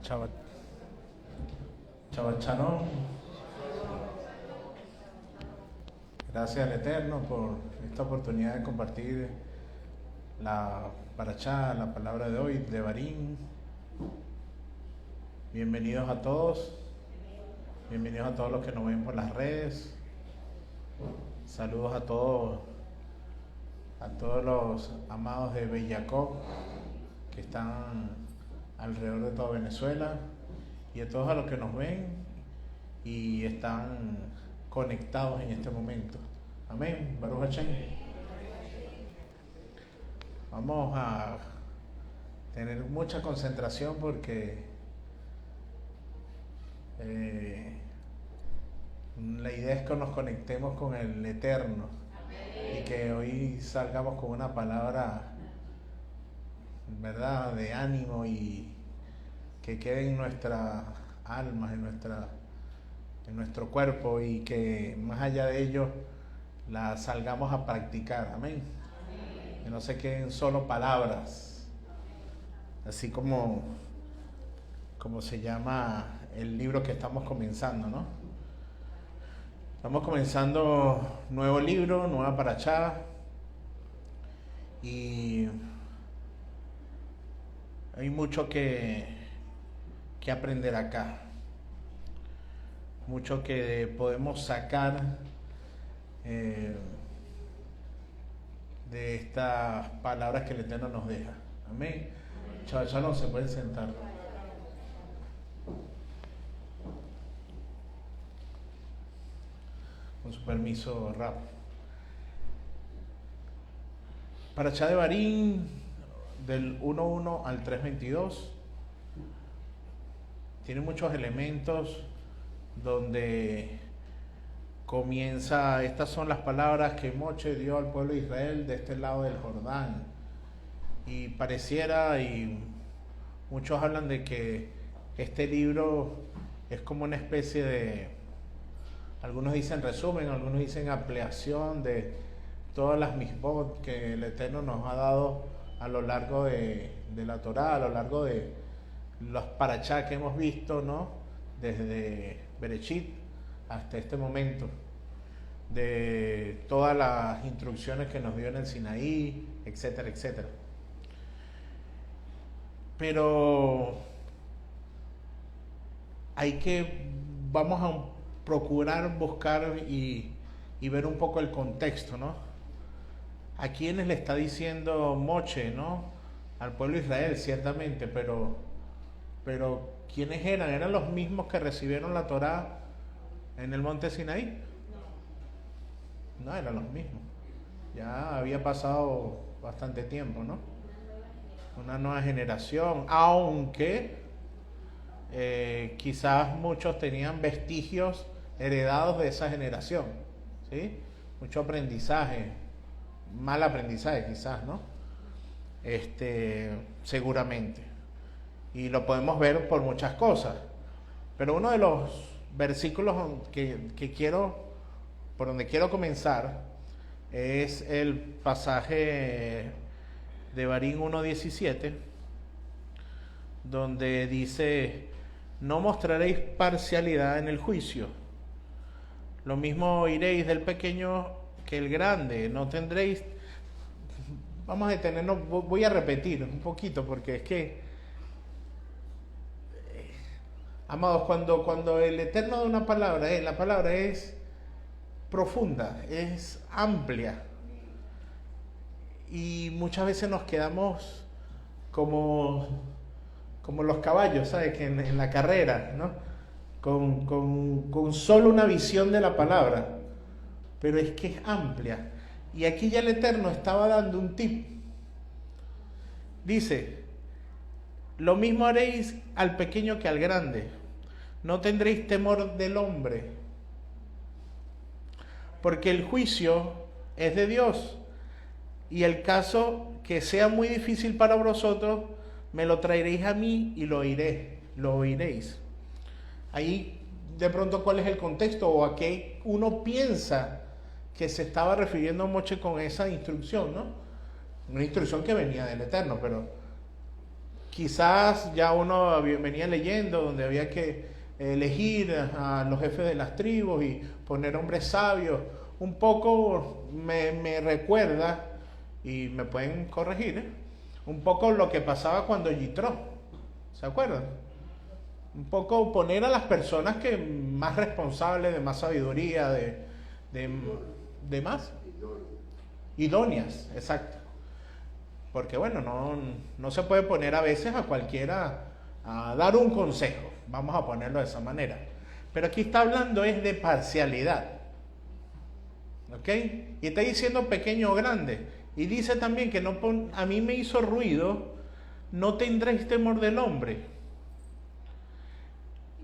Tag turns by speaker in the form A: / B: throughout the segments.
A: Chava, Chava Chanón. Gracias al Eterno por esta oportunidad de compartir la parashá, la palabra de hoy, de Barín. Bienvenidos a todos. Bienvenidos a todos los que nos ven por las redes. Saludos a todos los amados de Bellacoc que están alrededor de toda Venezuela, y a todos a los que nos ven y están conectados en este momento. Amén. Baruch Hashem. Vamos a tener mucha concentración porque la idea es que nos conectemos con el Eterno y que hoy salgamos con una palabra, ¿verdad?, de ánimo y que quede en nuestras almas, en nuestro cuerpo, y que más allá de ello la salgamos a practicar. Amén. Que no se queden solo palabras, así como se llama el libro que estamos comenzando, ¿no? Estamos comenzando nuevo libro, nueva parashá, y hay mucho que aprender acá, mucho que podemos sacar de estas palabras que el Eterno nos deja. Amén. Ya no se pueden sentar. Con su permiso, Rap. Parashá de Barín, del 1:1 al 3:22. Tiene muchos elementos donde comienza, estas son las palabras que Moche dio al pueblo de Israel de este lado del Jordán. Y pareciera, y muchos hablan de que este libro es como una especie de, algunos dicen resumen, algunos dicen ampliación de todas las misbot que el Eterno nos ha dado a lo largo de la Torá, a lo largo de los parashá que hemos visto, ¿no?, desde Bereshit hasta este momento, de todas las instrucciones que nos dio en el Sinaí, etcétera, etcétera. Pero vamos a procurar buscar y ver un poco el contexto, ¿no? ¿A quiénes le está diciendo Moche, ¿no? Al pueblo de Israel, ciertamente, pero ¿quiénes eran? ¿Eran los mismos que recibieron la Torá en el monte Sinaí? No, eran los mismos. Ya había pasado bastante tiempo, ¿no? Una nueva generación, aunque quizás muchos tenían vestigios heredados de esa generación, ¿sí? Mucho aprendizaje, mal aprendizaje quizás, ¿no? Seguramente. Y lo podemos ver por muchas cosas. Pero uno de los versículos por donde quiero comenzar, es el pasaje de Barín 1:17, donde dice: no mostraréis parcialidad en el juicio, lo mismo oiréis del pequeño que el grande, no tendréis. Vamos a detenernos, voy a repetir un poquito, porque es que, amados, cuando el Eterno da una palabra, la palabra es profunda, es amplia, y muchas veces nos quedamos como los caballos, ¿sabes?, que en la carrera, ¿no?, con solo una visión de la palabra, pero es que es amplia. Y aquí ya el Eterno estaba dando un tip. Dice: lo mismo haréis al pequeño que al grande, no tendréis temor del hombre, porque el juicio es de Dios, y el caso que sea muy difícil para vosotros, me lo traeréis a mí y lo oiréis. Ahí, de pronto, ¿cuál es el contexto, o a qué uno piensa que se estaba refiriendo Moche con esa instrucción, ¿no? Una instrucción que venía del Eterno, pero quizás ya uno venía leyendo donde había que elegir a los jefes de las tribus y poner hombres sabios. Un poco me recuerda, y me pueden corregir, un poco lo que pasaba cuando Yitro, ¿se acuerdan? Un poco poner a las personas que más responsables, de más sabiduría, de más idóneas, exacto. Porque bueno, no se puede poner a veces a cualquiera a dar un consejo, vamos a ponerlo de esa manera. Pero aquí está hablando es de parcialidad, ¿ok? Y está diciendo pequeño o grande. Y dice también que a mí me hizo ruido, no tendréis temor del hombre.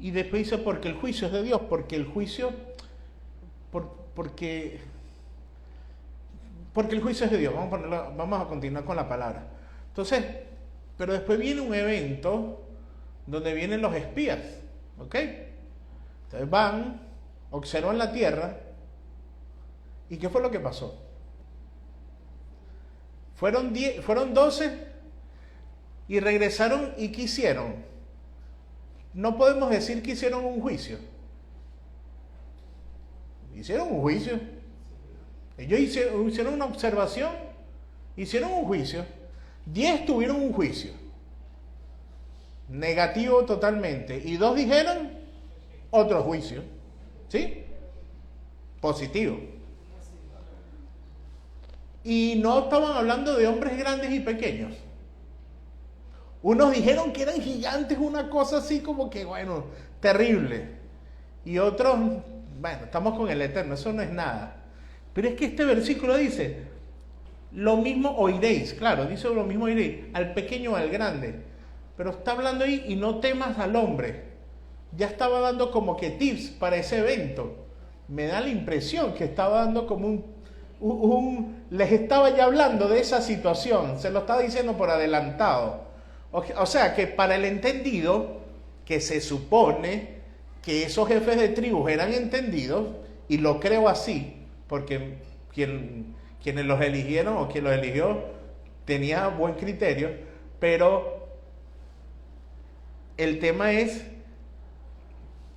A: Y después dice, porque el juicio es de Dios, porque el juicio, porque el juicio es de Dios. Vamos a continuar con la palabra. Entonces, pero después viene un evento donde vienen los espías, ¿ok? Entonces van, observan la tierra, ¿y qué fue lo que pasó? Fueron 12 y regresaron, ¿y qué hicieron? No podemos decir que hicieron un juicio. Hicieron un juicio. Ellos hicieron una observación, hicieron un juicio. 10 tuvieron un juicio negativo totalmente, y 2 dijeron otro juicio, ¿sí? Positivo. Y no estaban hablando de hombres grandes y pequeños. Unos dijeron que eran gigantes, una cosa así como que, bueno, terrible. Y otros, bueno, estamos con el Eterno, eso no es nada. Pero es que este versículo dice, lo mismo oiréis, claro, dice lo mismo oiréis, al pequeño o al grande. Pero está hablando ahí, y no temas al hombre. Ya estaba dando como que tips para ese evento. Me da la impresión que estaba dando como les estaba ya hablando de esa situación, se lo estaba diciendo por adelantado. O sea que para el entendido, que se supone que esos jefes de tribus eran entendidos, y lo creo así, porque quienes los eligieron o quien los eligió tenía buen criterio, pero el tema es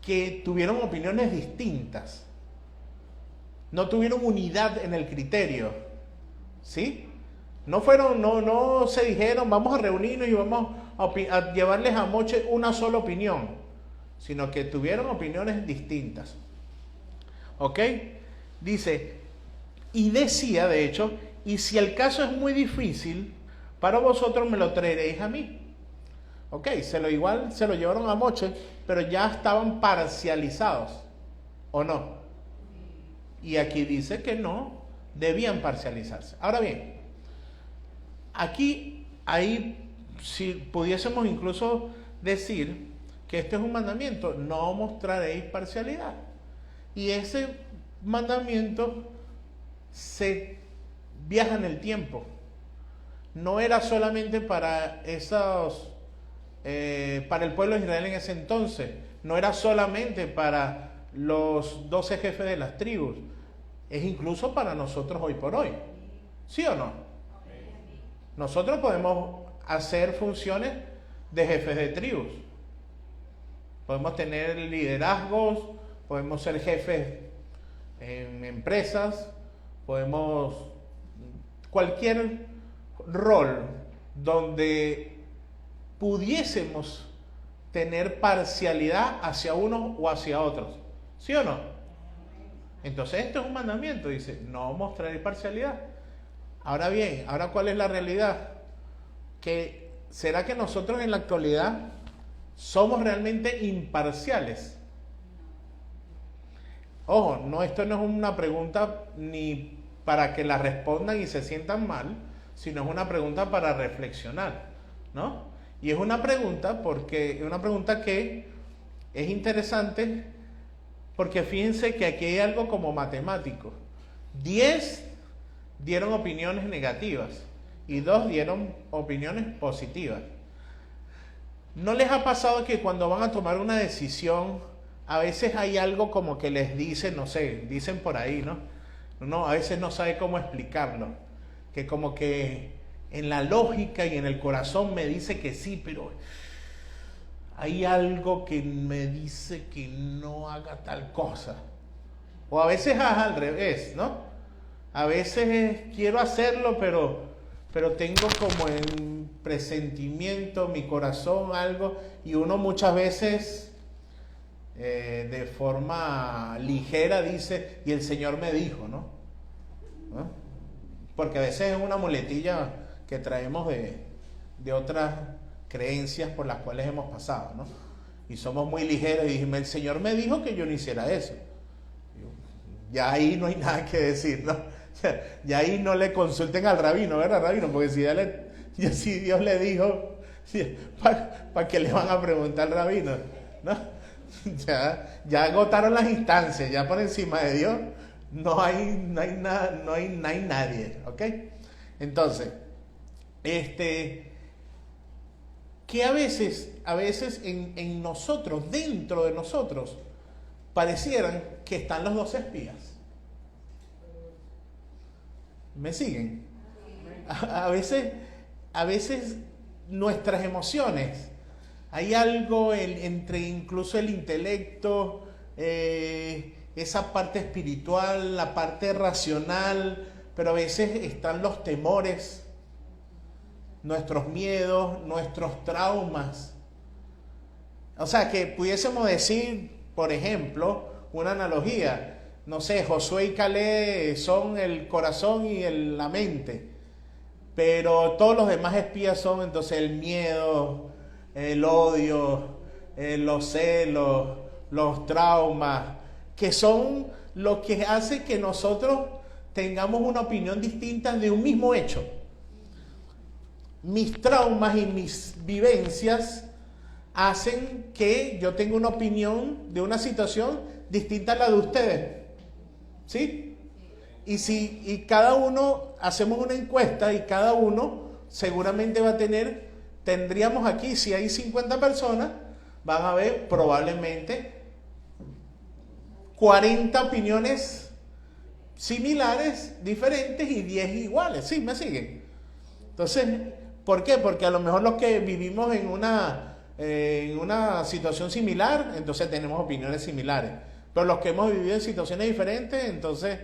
A: que tuvieron opiniones distintas. No tuvieron unidad en el criterio, ¿sí? No se dijeron, vamos a reunirnos y vamos a llevarles a Moche una sola opinión, sino que tuvieron opiniones distintas. ¿Ok? Dice, y decía, de hecho, y si el caso es muy difícil, para vosotros me lo traeréis a mí. Ok, se lo llevaron a Moche, pero ya estaban parcializados, ¿o no? Y aquí dice que no, debían parcializarse. Ahora bien, ahí, si pudiésemos incluso decir que este es un mandamiento, no mostraréis parcialidad. Y ese mandamiento se viaja en el tiempo. No era solamente para para el pueblo de Israel en ese entonces, no era solamente para los 12 jefes de las tribus, es incluso para nosotros hoy por hoy, ¿sí o no? Nosotros podemos hacer funciones de jefes de tribus, podemos tener liderazgos, podemos ser jefes en empresas, cualquier rol donde pudiésemos tener parcialidad hacia unos o hacia otros, ¿sí o no? Entonces esto es un mandamiento, dice, no mostraré parcialidad. Ahora bien, ¿cuál es la realidad? ¿Será que nosotros en la actualidad somos realmente imparciales? Ojo, esto no es una pregunta ni para que la respondan y se sientan mal, sino es una pregunta para reflexionar, ¿no? Y es una pregunta que es interesante, porque fíjense que aquí hay algo como matemático. 10 dieron opiniones negativas y 2 dieron opiniones positivas. ¿No les ha pasado que cuando van a tomar una decisión, a veces hay algo como que les dicen, no sé, dicen por ahí, ¿no? Uno a veces no sabe cómo explicarlo, que como que en la lógica y en el corazón me dice que sí, pero hay algo que me dice que no haga tal cosa. O a veces es al revés, ¿no? A veces quiero hacerlo, pero tengo como en presentimiento, mi corazón, algo, y uno muchas veces de forma ligera dice, y el Señor me dijo, ¿no? ¿No? Porque a veces es una muletilla que traemos de otras creencias por las cuales hemos pasado, ¿no? Y somos muy ligeros y dijimos, el Señor me dijo que yo no hiciera eso. Ya ahí no hay nada que decir, ¿no? Ya ahí no le consulten al rabino, ¿verdad, rabino? Porque si Dios le dijo, ¿para qué le van a preguntar al rabino? ¿No? Ya agotaron las instancias, ya por encima de Dios no hay nadie, ¿ok? Entonces, que a veces en nosotros, dentro de nosotros, parecieran que están los dos espías. ¿Me siguen? A veces nuestras emociones, hay algo entre incluso el intelecto, esa parte espiritual, la parte racional, pero a veces están los temores, nuestros miedos, nuestros traumas. O sea, que pudiésemos decir, por ejemplo, una analogía, no sé, Josué y Caleb son el corazón y la mente, pero todos los demás espías son entonces el miedo, el odio, los celos, los traumas, que son lo que hace que nosotros tengamos una opinión distinta de un mismo hecho. Mis traumas y mis vivencias hacen que yo tenga una opinión de una situación distinta a la de ustedes. ¿Sí? Y cada uno, hacemos una encuesta y cada uno seguramente tendríamos aquí, si hay 50 personas, van a haber probablemente 40 opiniones similares, diferentes y 10 iguales. ¿Sí? ¿Me siguen? Entonces, ¿por qué? Porque a lo mejor los que vivimos en una situación similar, entonces tenemos opiniones similares. Pero los que hemos vivido en situaciones diferentes, entonces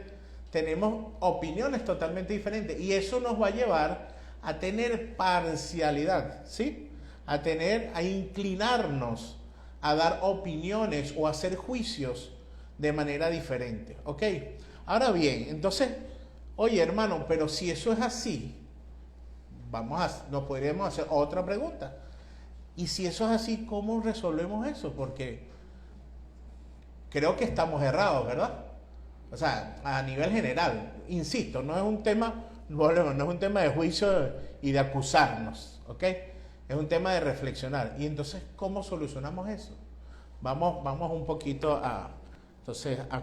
A: tenemos opiniones totalmente diferentes. Y eso nos va a llevar a tener parcialidad, ¿sí? A inclinarnos a dar opiniones o a hacer juicios de manera diferente, ¿ok? Ahora bien, entonces, oye hermano, pero si eso es así, nos podríamos hacer otra pregunta. Y si eso es así, ¿cómo resolvemos eso? Porque creo que estamos errados, ¿verdad? O sea, a nivel general, insisto, no es un tema de juicio y de acusarnos, ¿ok? Es un tema de reflexionar. Y entonces, ¿cómo solucionamos eso? Vamos un poquito a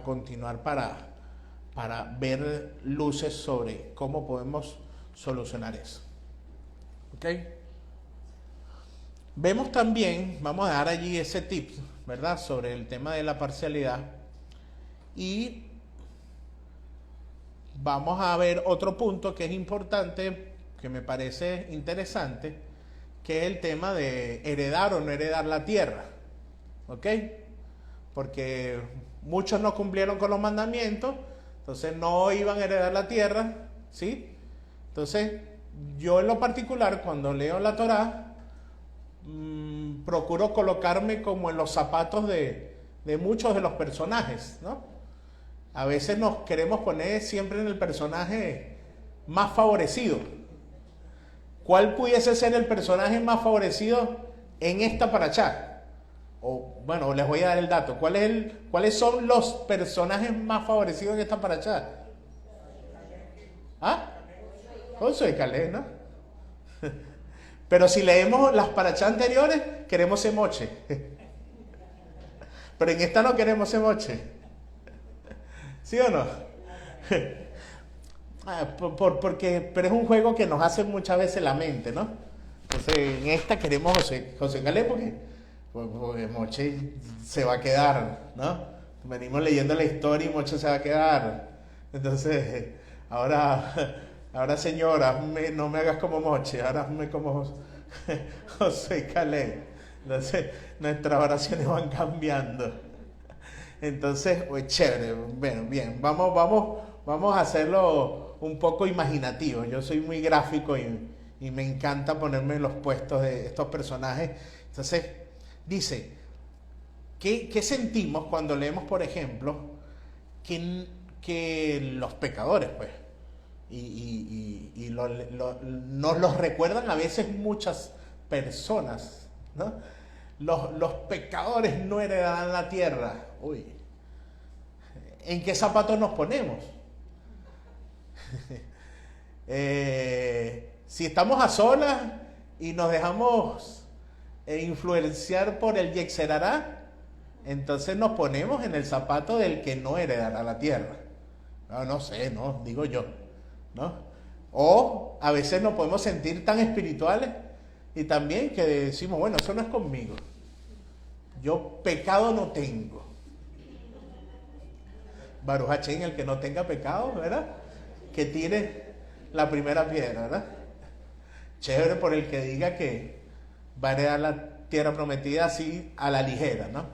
A: continuar para ver luces sobre cómo podemos solucionar eso. ¿Ok? Vemos también, vamos a dar allí ese tip, ¿verdad? Sobre el tema de la parcialidad. Y vamos a ver otro punto que es importante, que me parece interesante, que es el tema de heredar o no heredar la tierra. ¿Ok? Porque muchos no cumplieron con los mandamientos, entonces no iban a heredar la tierra, ¿sí? Entonces, yo en lo particular, cuando leo la Torá, procuro colocarme como en los zapatos de muchos de los personajes, ¿no? A veces nos queremos poner siempre en el personaje más favorecido. ¿Cuál pudiese ser el personaje más favorecido en esta parashá? O bueno, les voy a dar el dato. ¿Cuáles son los personajes más favorecidos en esta parashá? ¿Ah? Josué y Caleb, ¿no? Pero si leemos las parashá anteriores, queremos Moche. Pero en esta no queremos Moche. ¿Sí o no? Pero es un juego que nos hace muchas veces la mente, ¿no? Entonces, en esta queremos José Caleb porque Moche se va a quedar, ¿no? Venimos leyendo la historia y Moche se va a quedar. Entonces, ahora Ahora, Señor, no me hagas como Moche, ahora hazme como José Caleb. Entonces, nuestras oraciones van cambiando. Entonces, pues chévere, bueno, bien, vamos a hacerlo un poco imaginativo. Yo soy muy gráfico y me encanta ponerme en los puestos de estos personajes. Entonces, dice, ¿qué sentimos cuando leemos, por ejemplo, que los pecadores, pues, nos los recuerdan a veces muchas personas, ¿no? Los pecadores no heredarán la tierra. Uy, ¿en qué zapatos nos ponemos? Si estamos a solas y nos dejamos influenciar por el Yexerará, entonces nos ponemos en el zapato del que no heredará la tierra. No sé, no, digo yo, ¿no? O a veces nos podemos sentir tan espirituales y también que decimos, bueno, eso no es conmigo. Yo pecado no tengo. Baruch Hachén, el que no tenga pecado, ¿verdad? Que tire la primera piedra, ¿verdad? Chévere por el que diga que va a heredar la tierra prometida así a la ligera, ¿no?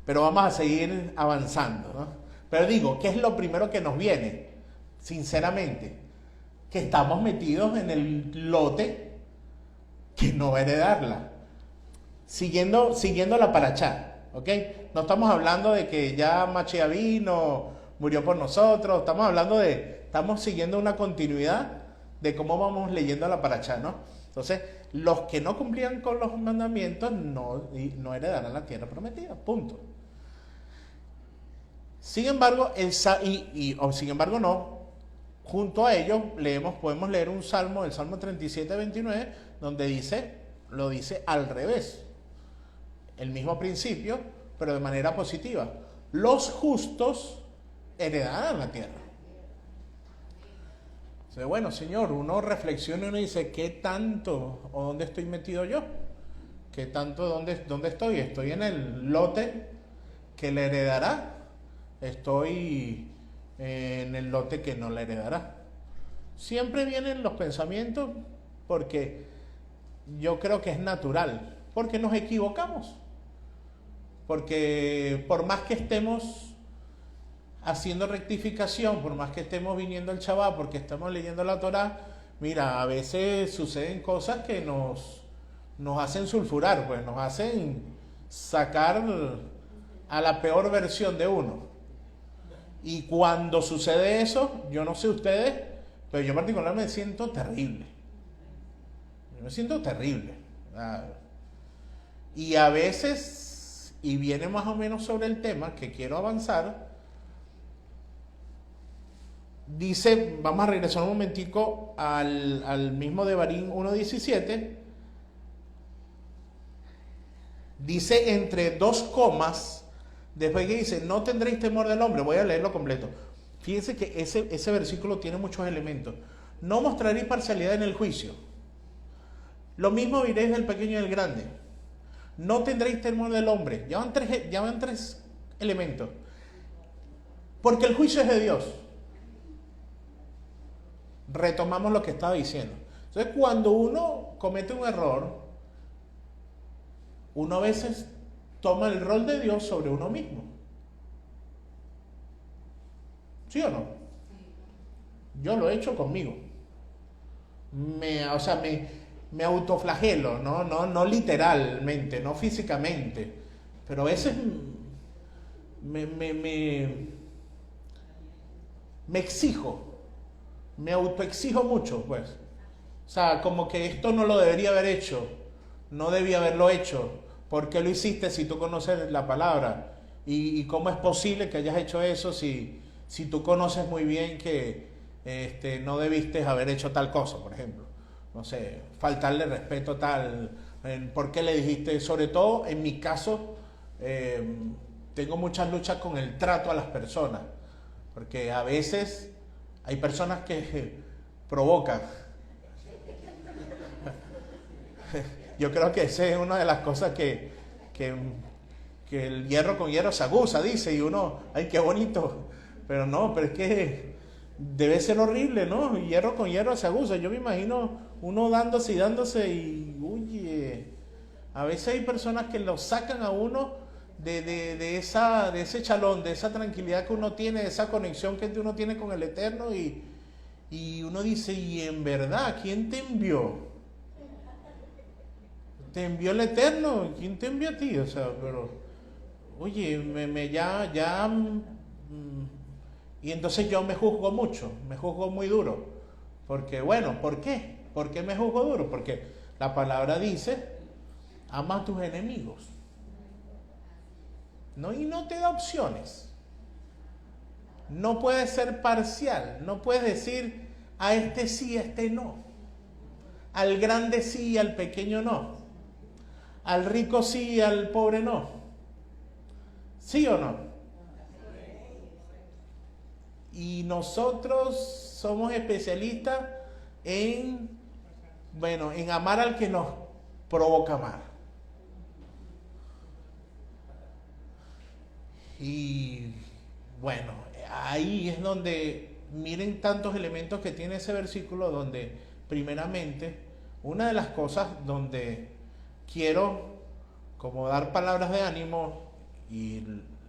A: Pero vamos a seguir avanzando, ¿no? Pero digo, ¿qué es lo primero que nos viene? Sinceramente, que estamos metidos en el lote que no va a heredarla. Siguiendo la parachá, ¿ok? No estamos hablando de que ya Mashiach vino, murió por nosotros, estamos siguiendo una continuidad de cómo vamos leyendo la parachá, ¿no? Entonces, los que no cumplían con los mandamientos no heredarán la tierra prometida, punto. Sin embargo, sin embargo no, junto a ellos podemos leer un salmo, el Salmo 37-29, donde lo dice al revés. El mismo principio, pero de manera positiva. Los justos heredarán la tierra. Entonces, bueno, Señor, uno reflexiona y uno dice, ¿qué tanto o dónde estoy metido yo? ¿Qué tanto dónde estoy? ¿Estoy en el lote que le heredará? ¿Estoy en el lote que no le heredará? Siempre vienen los pensamientos porque yo creo que es natural, porque nos equivocamos. Porque por más que estemos haciendo rectificación, por más que estemos viniendo al Shabbat, porque estamos leyendo la Torah, mira, a veces suceden cosas que nos hacen sulfurar, pues nos hacen sacar a la peor versión de uno. Y cuando sucede eso, yo no sé ustedes, pero yo particularmente me siento terrible. Yo me siento terrible. Y a veces, y viene más o menos sobre el tema que quiero avanzar, dice, vamos a regresar un momentico al mismo Devarim 1.17, dice entre dos comas, después que dice, no tendréis temor del hombre, voy a leerlo completo. Fíjense que ese versículo tiene muchos elementos. No mostraréis parcialidad en el juicio. Lo mismo diréis del pequeño y del grande. No tendréis temor del hombre. Ya van tres elementos. Porque el juicio es de Dios. Retomamos lo que estaba diciendo. Entonces, cuando uno comete un error, uno a veces toma el rol de Dios sobre uno mismo. ¿Sí o no? Yo lo he hecho conmigo. Me autoflagelo, no literalmente, no físicamente, pero a veces me exijo, me autoexijo mucho, pues. O sea, como que esto no lo debería haber hecho, no debía haberlo hecho. ¿Por qué lo hiciste si tú conoces la palabra? ¿Y cómo es posible que hayas hecho eso si tú conoces muy bien que no debiste haber hecho tal cosa, por ejemplo? No sé, faltarle respeto tal. ¿Por qué le dijiste? Sobre todo, en mi caso, tengo muchas luchas con el trato a las personas. Porque a veces hay personas que provocan. Yo creo que esa es una de las cosas que el hierro con hierro se aguza, dice, y uno, ay, qué bonito. Pero es que Debe ser horrible, ¿no? Hierro con hierro se aguza. Yo me imagino uno dándose y dándose y, oye, a veces hay personas que lo sacan a uno de ese chalón, de esa tranquilidad que uno tiene, de esa conexión que uno tiene con el Eterno y uno dice, y en verdad, ¿quién te envió? ¿Te envió el Eterno? ¿Quién te envió a ti? O sea, pero, oye, y entonces yo me juzgo mucho, me juzgo muy duro. Porque, bueno, ¿por qué? ¿Por qué me juzgo duro? Porque la palabra dice, ama a tus enemigos. ¿No? Y no te da opciones. No puedes ser parcial. No puedes decir, a este sí, a este no. Al grande sí y al pequeño no. Al rico sí y al pobre no. ¿Sí o no? Y nosotros somos especialistas en, bueno, en amar al que nos provoca amar. Y bueno, ahí es donde miren tantos elementos que tiene ese versículo, donde primeramente una de las cosas donde quiero como dar palabras de ánimo y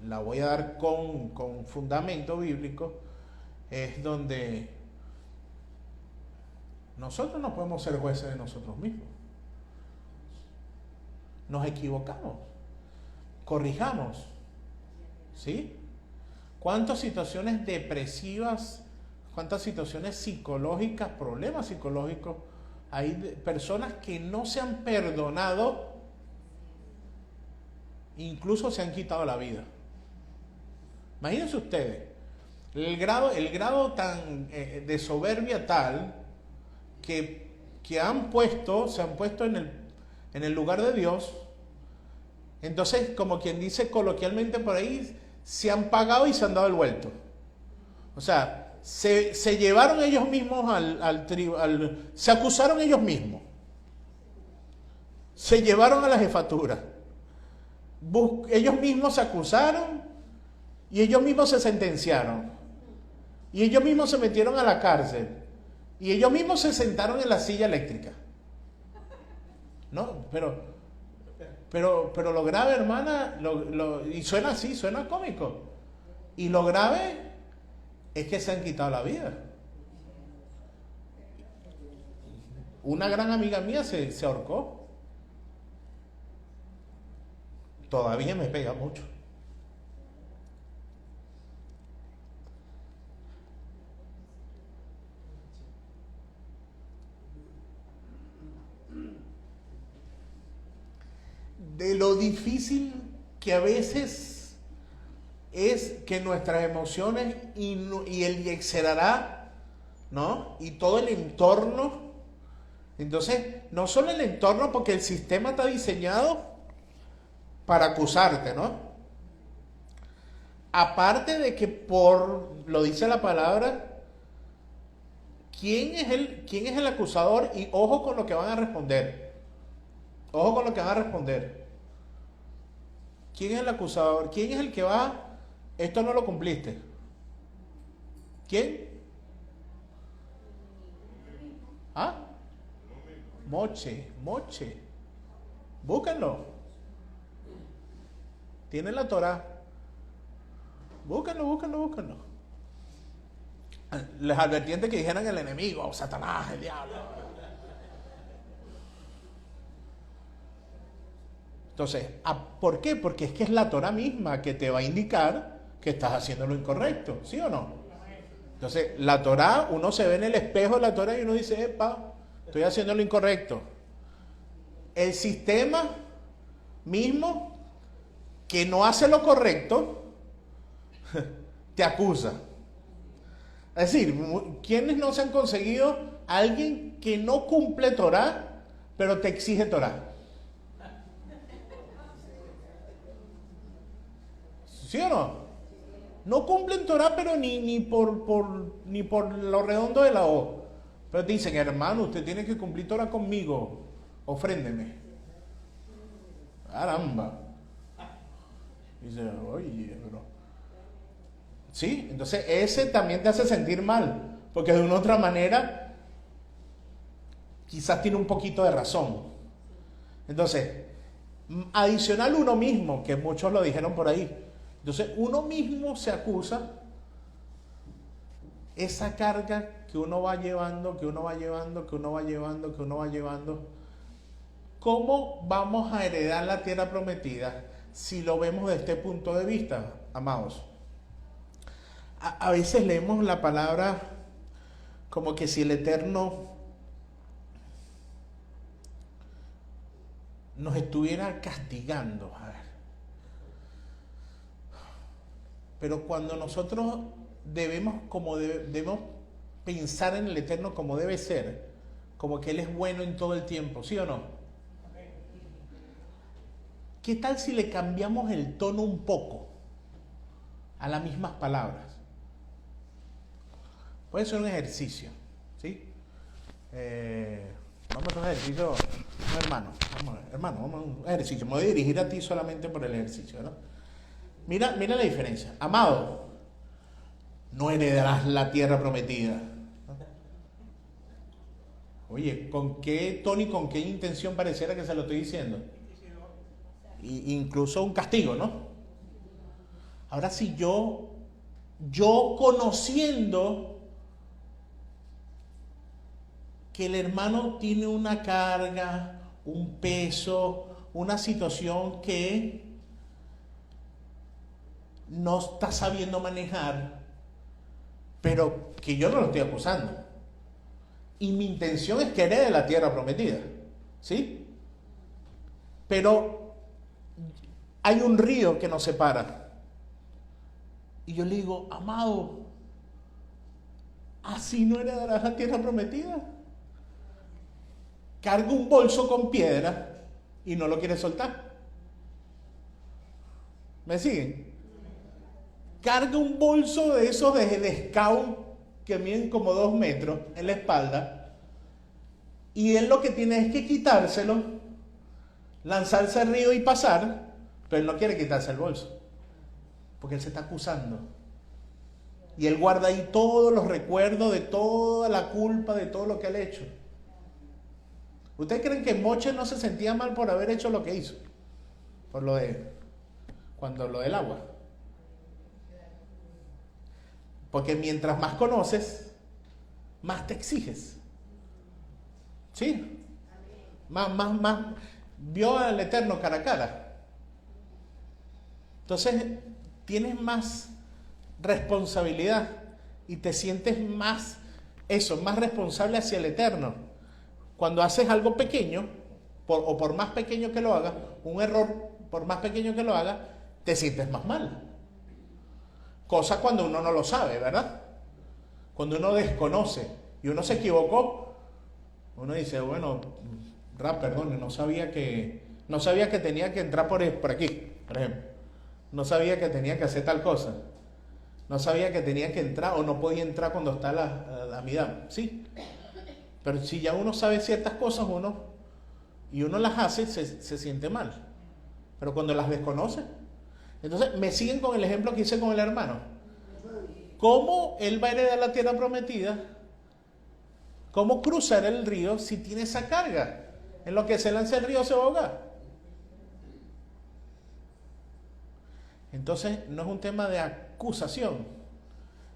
A: la voy a dar con fundamento bíblico, es donde nosotros no podemos ser jueces de nosotros mismos. Nos equivocamos, corrijamos, ¿sí? ¿Cuántas situaciones depresivas, cuántas situaciones psicológicas, problemas psicológicos, hay de personas que no se han perdonado, incluso se han quitado la vida? Imagínense ustedes, el grado tan de soberbia tal que se han puesto en el lugar de Dios. Entonces, como quien dice coloquialmente por ahí, se han pagado y se han dado el vuelto. O sea, se llevaron ellos mismos se acusaron ellos mismos. Se llevaron a la jefatura. Ellos mismos se acusaron y ellos mismos se sentenciaron. Y ellos mismos se metieron a la cárcel. Y ellos mismos se sentaron en la silla eléctrica. ¿No? Pero lo grave, hermana, y suena así, suena cómico. Y lo grave es que se han quitado la vida. Una gran amiga mía se ahorcó. Todavía me pega mucho. De lo difícil que a veces es que nuestras emociones y el yexerará, ¿no? Y todo el entorno. Entonces, no solo el entorno, porque el sistema está diseñado para acusarte, ¿no? Aparte de que lo dice la palabra, ¿quién es el acusador? Y ojo con lo que van a responder. Ojo con lo que van a responder. ¿Quién es el acusador? ¿Quién es el que va? Esto no lo cumpliste. ¿Quién? ¿Ah? Moche. Búsquenlo. Tienen la Torah. Búsquenlo. Les advertí antes que dijeran el enemigo, Satanás, el diablo. Entonces, ¿por qué? Porque es que es la Torah misma que te va a indicar que estás haciendo lo incorrecto, ¿sí o no? Entonces, la Torah, uno se ve en el espejo de la Torah y uno dice, epa, estoy haciendo lo incorrecto. El sistema mismo que no hace lo correcto, te acusa. Es decir, ¿quiénes no se han conseguido a alguien que no cumple Torah, pero te exige Torah? ¿Sí o no? No cumplen Torah, pero ni por lo redondo de la O. Pero te dicen, hermano, usted tiene que cumplir Torah conmigo. Ofréndeme. Caramba. Dice, oye, pero... ¿Sí? Entonces ese también te hace sentir mal, porque de una u otra manera quizás tiene un poquito de razón. Entonces, adicional uno mismo, que muchos lo dijeron por ahí, entonces uno mismo se acusa esa carga que uno va llevando, que uno va llevando, que uno va llevando, que uno va llevando. ¿Cómo vamos a heredar la tierra prometida si lo vemos desde este punto de vista, amados? A veces leemos la palabra como que si el Eterno nos estuviera castigando. A ver. Pero cuando nosotros debemos pensar en el Eterno como debe ser, como que Él es bueno en todo el tiempo, ¿sí o no? ¿Qué tal si le cambiamos el tono un poco a las mismas palabras? Puede ser un ejercicio, ¿sí? Vamos a hacer un ejercicio, no, hermano, vamos a un ejercicio. Me voy a dirigir a ti solamente por el ejercicio, ¿no? Mira la diferencia. Amado, no heredarás la tierra prometida. Oye, ¿con qué tono y con qué intención pareciera que se lo estoy diciendo? Incluso un castigo, ¿no? Ahora si yo conociendo que el hermano tiene una carga, un peso, una situación que no está sabiendo manejar, pero que yo no lo estoy acusando. Y mi intención es que herede la tierra prometida, ¿sí? Pero hay un río que nos separa. Y yo le digo, amado, ¿así no heredarás la tierra prometida? Carga un bolso con piedra y no lo quiere soltar. ¿Me siguen? Carga un bolso de esos de scout que miden como 2 metros en la espalda, y él lo que tiene es que quitárselo, lanzarse al río y pasar, pero él no quiere quitarse el bolso, porque él se está acusando. Y él guarda ahí todos los recuerdos de toda la culpa, de todo lo que él ha hecho. ¿Ustedes creen que Moche no se sentía mal por haber hecho lo que hizo? Por lo del agua. Porque mientras más conoces, más te exiges. ¿Sí? Más vio al Eterno cara a cara. Entonces, tienes más responsabilidad y te sientes más responsable hacia el Eterno. Cuando haces algo pequeño, por más pequeño que lo hagas, un error, por más pequeño que lo hagas, te sientes más mal. Cosa cuando uno no lo sabe, ¿verdad? Cuando uno desconoce y uno se equivocó, uno dice, bueno, perdón, no sabía que tenía que entrar por aquí, por ejemplo. No sabía que tenía que hacer tal cosa. No sabía que tenía que entrar o no podía entrar cuando está la midam. Sí. Pero si ya uno sabe ciertas cosas, uno las hace, se siente mal. Pero cuando las desconoce. Entonces, me siguen con el ejemplo que hice con el hermano. ¿Cómo él va a heredar la tierra prometida? ¿Cómo cruzar el río si tiene esa carga? En lo que se lanza el río se va a ahogar. Entonces, no es un tema de acusación,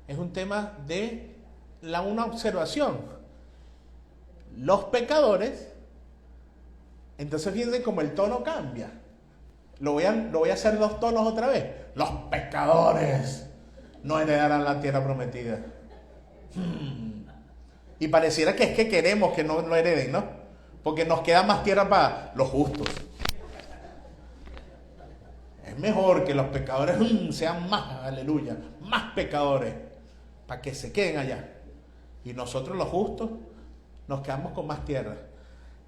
A: es un tema de una observación. Los pecadores, entonces fíjense cómo el tono cambia. Lo voy a hacer 2 tonos otra vez. Los pecadores no heredarán la tierra prometida. Y pareciera que es que queremos que no lo hereden, ¿no? Porque nos queda más tierra para los justos. Es mejor que los pecadores sean más, aleluya, más pecadores, para que se queden allá. Y nosotros los justos nos quedamos con más tierra.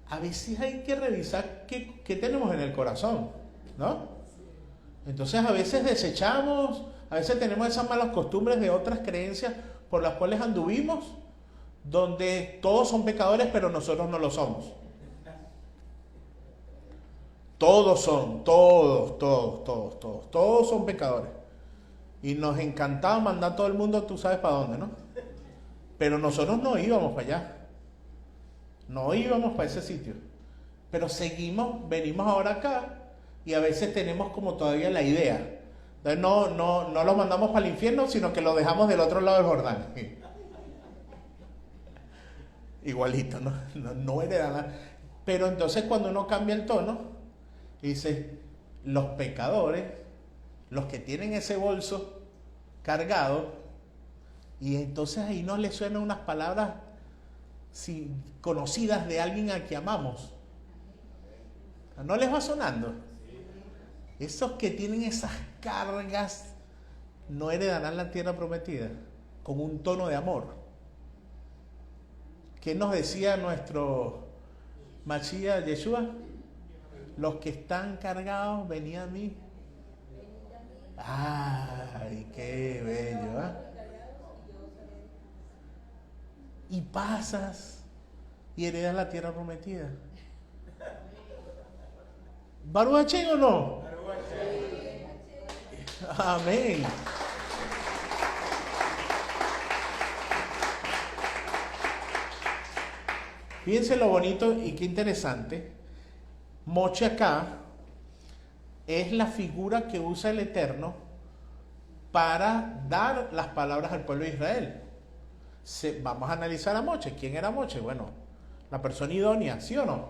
A: A veces hay que revisar qué tenemos en el corazón, ¿no? Entonces a veces desechamos, a veces tenemos esas malas costumbres de otras creencias por las cuales anduvimos, donde todos son pecadores, pero nosotros no lo somos. Todos son pecadores. Y nos encantaba mandar a todo el mundo, tú sabes para dónde, ¿no? Pero nosotros no íbamos para allá. No íbamos para ese sitio. Pero venimos ahora acá y a veces tenemos como todavía la idea. Entonces no lo mandamos para el infierno, sino que lo dejamos del otro lado del Jordán. Igualito, no hereda nada. Pero entonces cuando uno cambia el tono, dice, los pecadores, los que tienen ese bolso cargado, y entonces ahí no le suenan unas palabras conocidas de alguien a que amamos. ¿No les va sonando? Esos que tienen esas cargas no heredarán la tierra prometida, con un tono de amor. ¿Qué nos decía nuestro Mashiach Yeshua? Los que están cargados, venid a mí. ¡Ay, qué bello! ¿Eh? Y pasas y heredas la tierra prometida. ¿Baruch Hashem o no? Amén. Fíjense lo bonito y qué interesante. Moche acá es la figura que usa el Eterno para dar las palabras al pueblo de Israel. Vamos a analizar a Moche. ¿Quién era Moche? Bueno, la persona idónea, ¿sí o no?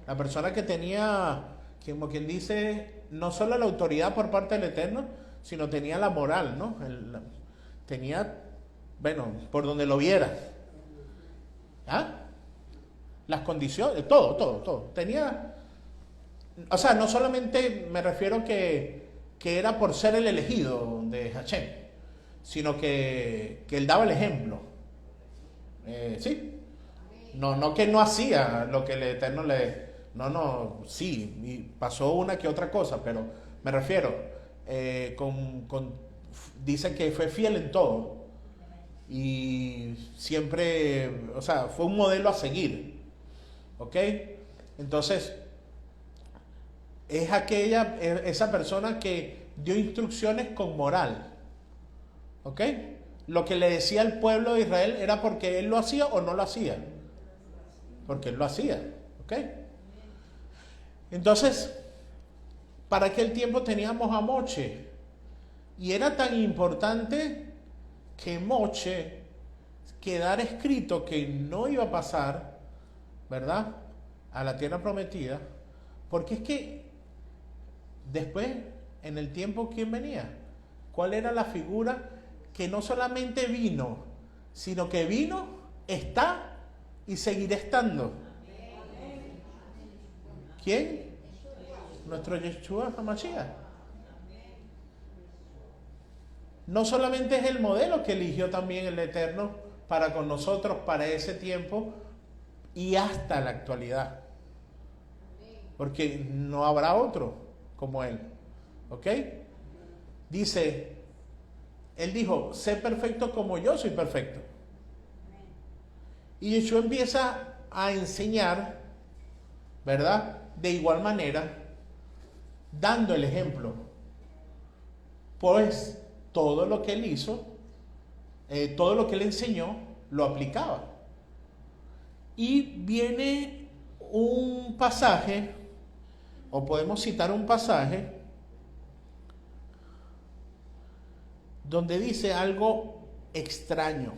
A: La persona que tenía, como quien dice, no solo la autoridad por parte del Eterno, sino tenía la moral, ¿no? Tenía, bueno, por donde lo vieras. ¿Ah? Las condiciones, todo. Tenía, o sea, no solamente me refiero que era por ser el elegido de Hashem, sino que él daba el ejemplo. ¿Sí? No que no hacía lo que el Eterno le... sí, y pasó una que otra cosa, pero me refiero, dice que fue fiel en todo. Y siempre, o sea, fue un modelo a seguir. ¿Ok? Entonces, es esa persona que dio instrucciones con moral. ¿Ok? Lo que le decía al pueblo de Israel era porque él lo hacía o no lo hacía. Porque él lo hacía. ¿Ok? Entonces, para aquel tiempo teníamos a Moche. Y era tan importante que Moche quedara escrito que no iba a pasar, ¿verdad?, a la tierra prometida, porque es que después, en el tiempo, ¿quién venía? ¿Cuál era la figura que no solamente vino, sino que vino, está y seguirá estando? ¿Quién? Nuestro Yeshua HaMashiach. No solamente es el modelo que eligió también el Eterno para con nosotros, para ese tiempo y hasta la actualidad, porque no habrá otro como él. ¿Ok? Dice, él dijo, sé perfecto como yo soy perfecto. Y Yeshua empieza a enseñar, ¿verdad?, de igual manera, dando el ejemplo. Pues todo lo que él hizo, todo lo que él enseñó, lo aplicaba. Y viene un pasaje, o podemos citar un pasaje, donde dice algo extraño.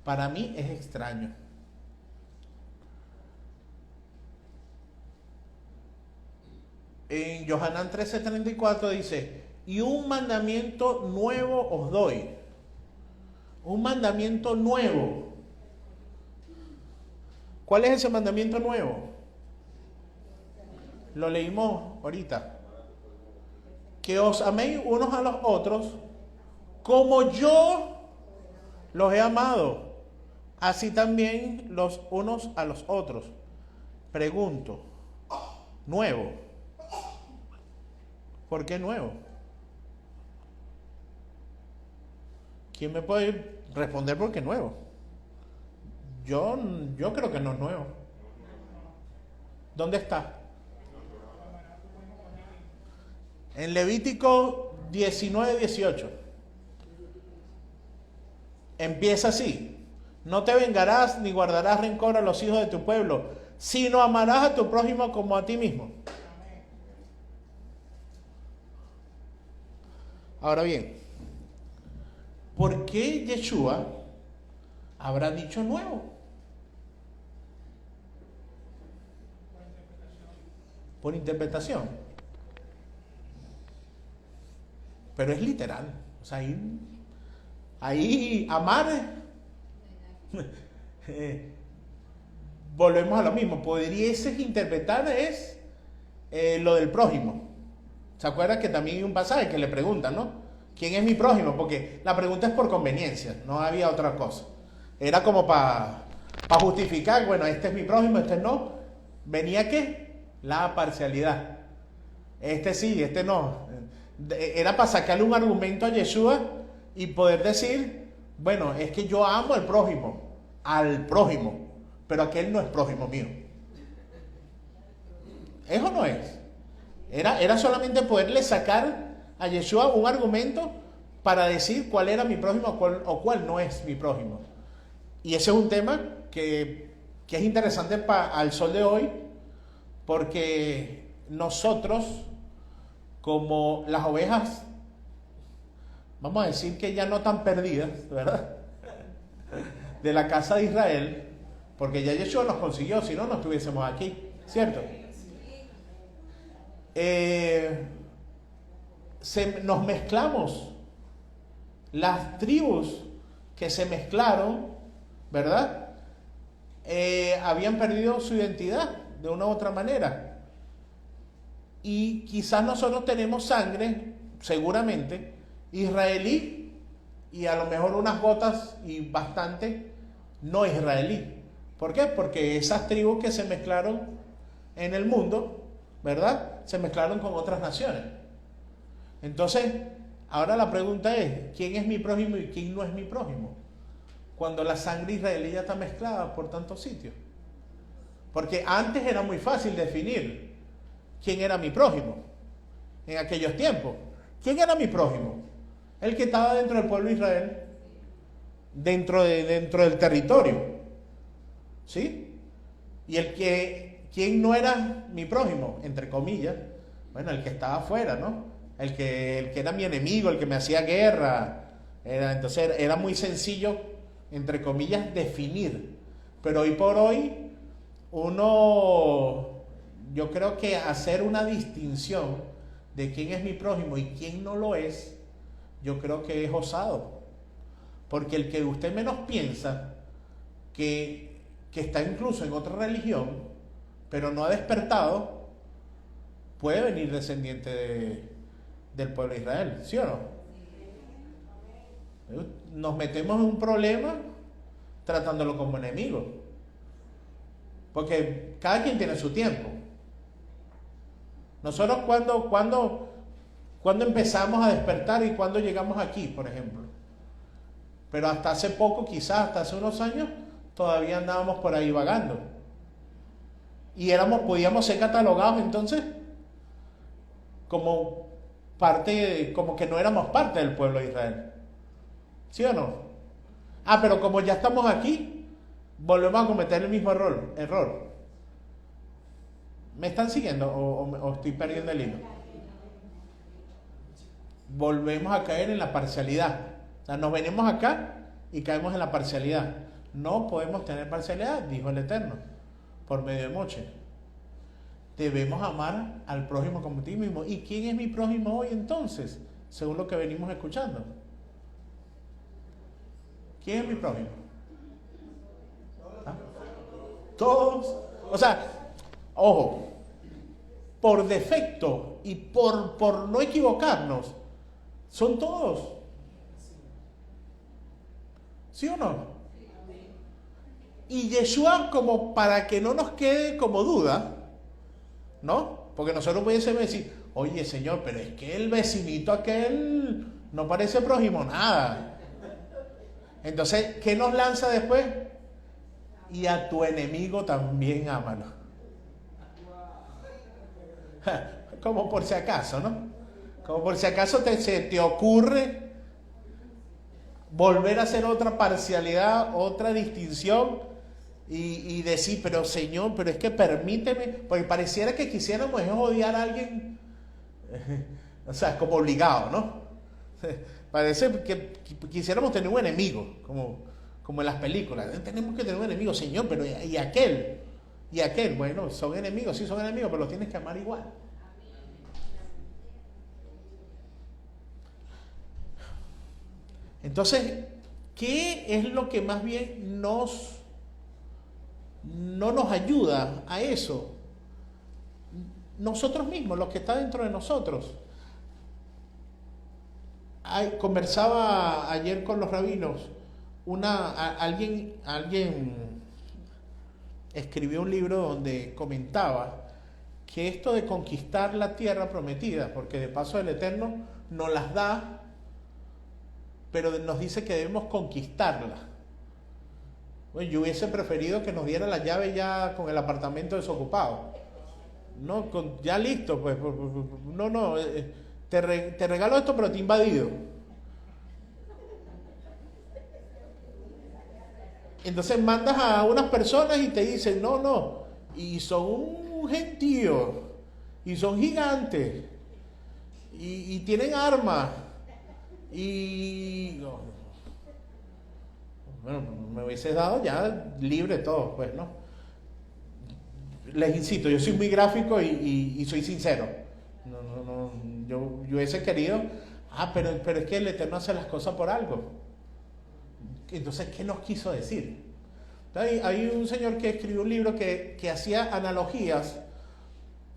A: Para mí es extraño. En Yohanan 13:34 dice, y un mandamiento nuevo os doy. Un mandamiento nuevo. ¿Cuál es ese mandamiento nuevo? Lo leímos ahorita. Que os améis unos a los otros como yo los he amado. Así también los unos a los otros. Pregunto, ¿nuevo? ¿Por qué nuevo? ¿Quién me puede responder por qué nuevo? Yo creo que no es nuevo. ¿Dónde está? En Levítico 19, 18. Empieza así: no te vengarás ni guardarás rencor a los hijos de tu pueblo, sino amarás a tu prójimo como a ti mismo. Ahora bien, ¿por qué Yeshua habrá dicho nuevo? Por interpretación. Pero es literal. O sea, ahí amar, volvemos a lo mismo. Podrías interpretar lo del prójimo. ¿Se acuerdan que también hay un pasaje que le preguntan, ¿no? ¿Quién es mi prójimo? Porque la pregunta es por conveniencia, no había otra cosa. Era como para justificar, bueno, este es mi prójimo, este no. ¿Venía qué? La parcialidad. Este sí, este no. Era para sacarle un argumento a Yeshua y poder decir, bueno, es que yo amo al prójimo, pero aquel no es prójimo mío. ¿Eso no es? Era solamente poderle sacar a Yeshua un argumento para decir cuál era mi prójimo o cuál no es mi prójimo. Y ese es un tema que es interesante al sol de hoy, porque nosotros, como las ovejas, vamos a decir que ya no tan perdidas, ¿verdad?, de la casa de Israel, porque ya Yeshua nos consiguió, si no, no estuviésemos aquí, ¿cierto? Nos mezclamos. Las tribus que se mezclaron, ¿verdad?, habían perdido su identidad de una u otra manera. Y quizás nosotros tenemos sangre, seguramente, israelí, y a lo mejor unas gotas y bastante no israelí. ¿Por qué? Porque esas tribus que se mezclaron en el mundo, ¿verdad?, se mezclaron con otras naciones. Entonces, ahora la pregunta es, ¿quién es mi prójimo y quién no es mi prójimo? Cuando la sangre israelí ya está mezclada por tantos sitios. Porque antes era muy fácil definir quién era mi prójimo. En aquellos tiempos, ¿quién era mi prójimo? El que estaba dentro del pueblo de Israel, dentro del territorio, ¿sí? Y ¿quién no era mi prójimo? Entre comillas, bueno, el que estaba afuera, ¿no? El que era mi enemigo, el que me hacía guerra. Entonces era muy sencillo, entre comillas, definir. Pero hoy por hoy, yo creo que hacer una distinción de quién es mi prójimo y quién no lo es, yo creo que es osado. Porque el que usted menos piensa que está incluso en otra religión, pero no ha despertado, puede venir descendiente del pueblo de Israel, ¿sí o no? Nos metemos en un problema tratándolo como enemigo, porque cada quien tiene su tiempo. Nosotros cuando empezamos a despertar y cuando llegamos aquí, por ejemplo. Pero hasta hace poco, quizás hasta hace unos años, todavía andábamos por ahí vagando. Y podíamos ser catalogados entonces como que no éramos parte del pueblo de Israel. ¿Sí o no? Pero como ya estamos aquí, volvemos a cometer el mismo error. ¿Me están siguiendo o estoy perdiendo el hilo? Volvemos a caer en la parcialidad. O sea, nos venimos acá y caemos en la parcialidad. No podemos tener parcialidad, dijo el Eterno, por medio de Moche. Debemos amar al prójimo como a ti mismo. ¿Y quién es mi prójimo hoy entonces? Según lo que venimos escuchando. ¿Quién es mi prójimo? ¿Ah? Todos. O sea, ojo, por defecto y por no equivocarnos, son todos. ¿Sí o no? Y Yeshua, como para que no nos quede como duda, ¿no? Porque nosotros pudiésemos decir, oye Señor, pero es que el vecinito aquel no parece prójimo nada. Entonces, ¿qué nos lanza después? Y a tu enemigo también ámalo. Como por si acaso, ¿no? Como por si acaso se te ocurre volver a hacer otra parcialidad, otra distinción y decir, pero Señor, pero es que permíteme, porque pareciera que quisiéramos es odiar a alguien, o sea, como obligado, ¿no? Parece que quisiéramos tener un enemigo, como en las películas. Tenemos que tener un enemigo, Señor, pero ¿y aquel? ¿Y aquel? Bueno, son enemigos, sí son enemigos, pero los tienes que amar igual. Entonces, ¿qué es lo que más bien no nos ayuda a eso? Nosotros mismos, lo que está dentro de nosotros. Conversaba ayer con los rabinos, alguien escribió un libro donde comentaba que esto de conquistar la tierra prometida, porque de paso el Eterno nos las da, pero nos dice que debemos conquistarla. Bueno, yo hubiese preferido que nos diera la llave ya con el apartamento desocupado. No, ya listo, pues. No, te regalo esto, pero te he invadido. Entonces mandas a unas personas y te dicen, no, y son un gentío, y son gigantes, y tienen armas, y bueno, me hubiese dado ya libre todo, pues, ¿no? Les insisto, yo soy muy gráfico y soy sincero. No, yo hubiese querido, pero es que el Eterno hace las cosas por algo. Entonces, ¿qué nos quiso decir? Hay un señor que escribió un libro que hacía analogías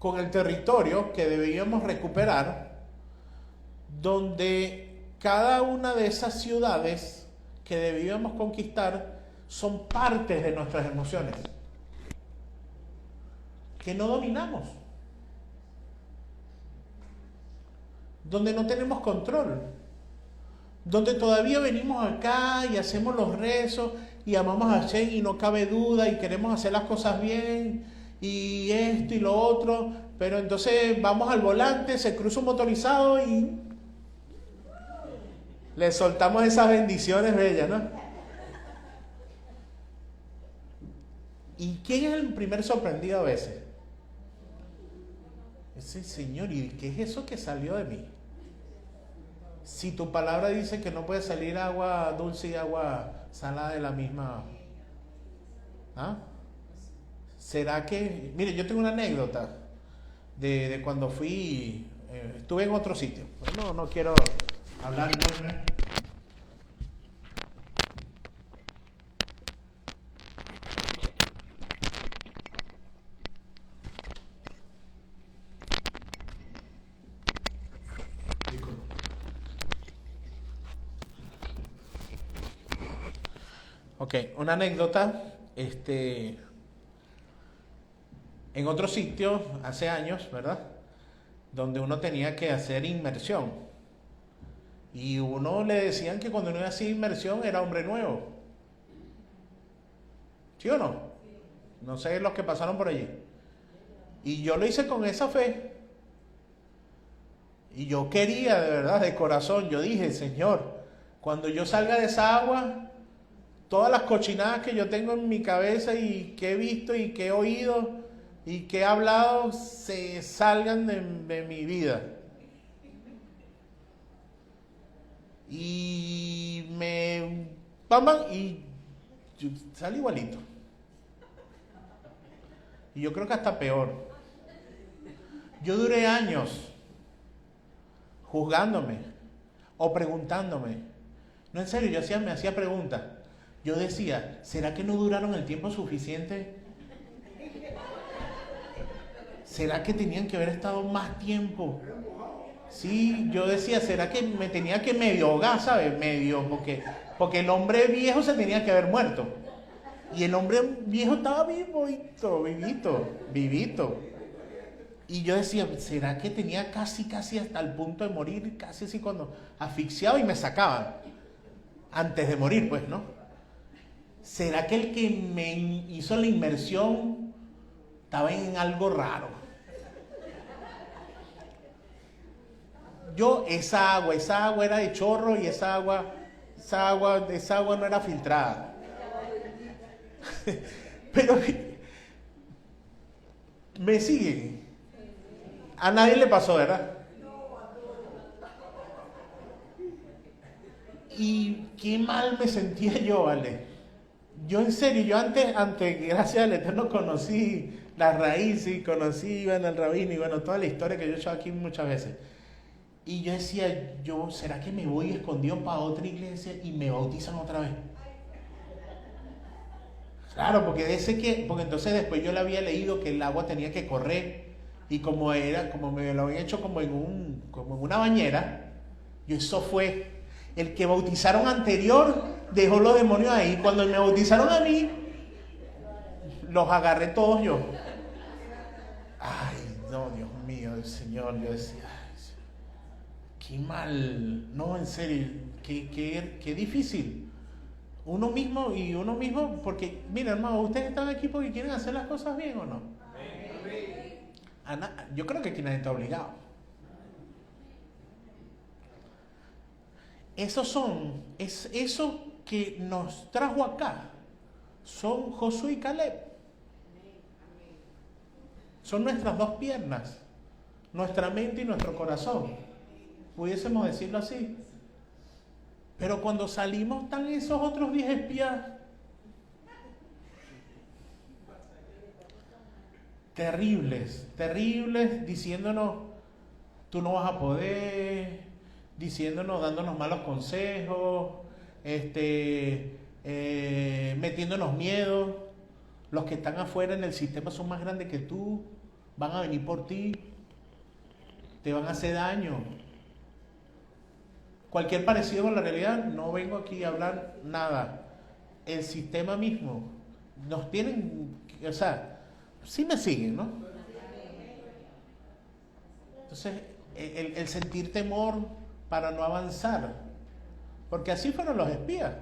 A: con el territorio que debíamos recuperar, donde cada una de esas ciudades que debíamos conquistar son partes de nuestras emociones que no dominamos, donde no tenemos control, donde todavía venimos acá y hacemos los rezos y amamos a Hashem y no cabe duda y queremos hacer las cosas bien y esto y lo otro, pero entonces vamos al volante, se cruza un motorizado y le soltamos esas bendiciones bellas, ¿no? ¿Y quién es el primer sorprendido a veces? Ese Señor, ¿y qué es eso que salió de mí? Si tu palabra dice que no puede salir agua dulce y agua salada de la misma, ¿ah? ¿Será que...? Mire, yo tengo una anécdota de cuando fui, estuve en otro sitio. No quiero hablar. Ok, una anécdota, en otro sitio, hace años, ¿verdad? Donde uno tenía que hacer inmersión. Y uno le decían que cuando uno hacía inmersión era hombre nuevo. ¿Sí o no? No sé los que pasaron por allí. Y yo lo hice con esa fe. Y yo quería, de verdad, de corazón, yo dije, Señor, cuando yo salga de esa agua, todas las cochinadas que yo tengo en mi cabeza y que he visto y que he oído y que he hablado se salgan de mi vida. Y y yo salí igualito. Y yo creo que hasta peor. Yo duré años juzgándome o preguntándome. No, en serio, me hacía preguntas. Yo decía, ¿será que no duraron el tiempo suficiente? ¿Será que tenían que haber estado más tiempo? Sí, yo decía, ¿será que me tenía que medio ahogar, ¿sabes? Medio, porque el hombre viejo se tenía que haber muerto. Y el hombre viejo estaba vivito. Y yo decía, ¿será que tenía casi hasta el punto de morir? Casi así cuando asfixiado y me sacaban. Antes de morir, pues, ¿no? ¿Será que el que me hizo la inmersión estaba en algo raro? esa agua era de chorro y esa agua no era filtrada. Pero me siguen. A nadie le pasó, ¿verdad? Y qué mal me sentía yo, ¿vale? Yo en serio, yo antes, gracias al Eterno, conocí las raíces, conocí Iván el Rabino y bueno, toda la historia que yo he hecho aquí muchas veces. Y yo decía, ¿será que me voy escondido para otra iglesia y me bautizan otra vez? Claro, porque entonces después yo le había leído que el agua tenía que correr y como me lo habían hecho como en una bañera, eso fue. El que bautizaron anterior dejó los demonios ahí. Cuando me bautizaron a mí, los agarré todos yo. Ay, no, Dios mío, el Señor, yo decía, qué mal, no, en serio, qué difícil. Uno mismo, porque, mira hermano, ustedes están aquí porque quieren hacer las cosas bien o no. Yo creo que aquí nadie está obligado. Eso que nos trajo acá son Josué y Caleb. Son nuestras dos piernas, nuestra mente y nuestro corazón. Pudiésemos decirlo así. Pero cuando salimos están esos otros 10 espías terribles, diciéndonos, tú no vas a poder, diciéndonos, dándonos malos consejos, metiéndonos miedo. Los que están afuera en el sistema son más grandes que tú, van a venir por ti, te van a hacer daño. Cualquier parecido con la realidad, no vengo aquí a hablar nada. El sistema mismo, nos tienen, o sea, sí me siguen, ¿no? Entonces, el sentir temor para no avanzar, porque así fueron los espías.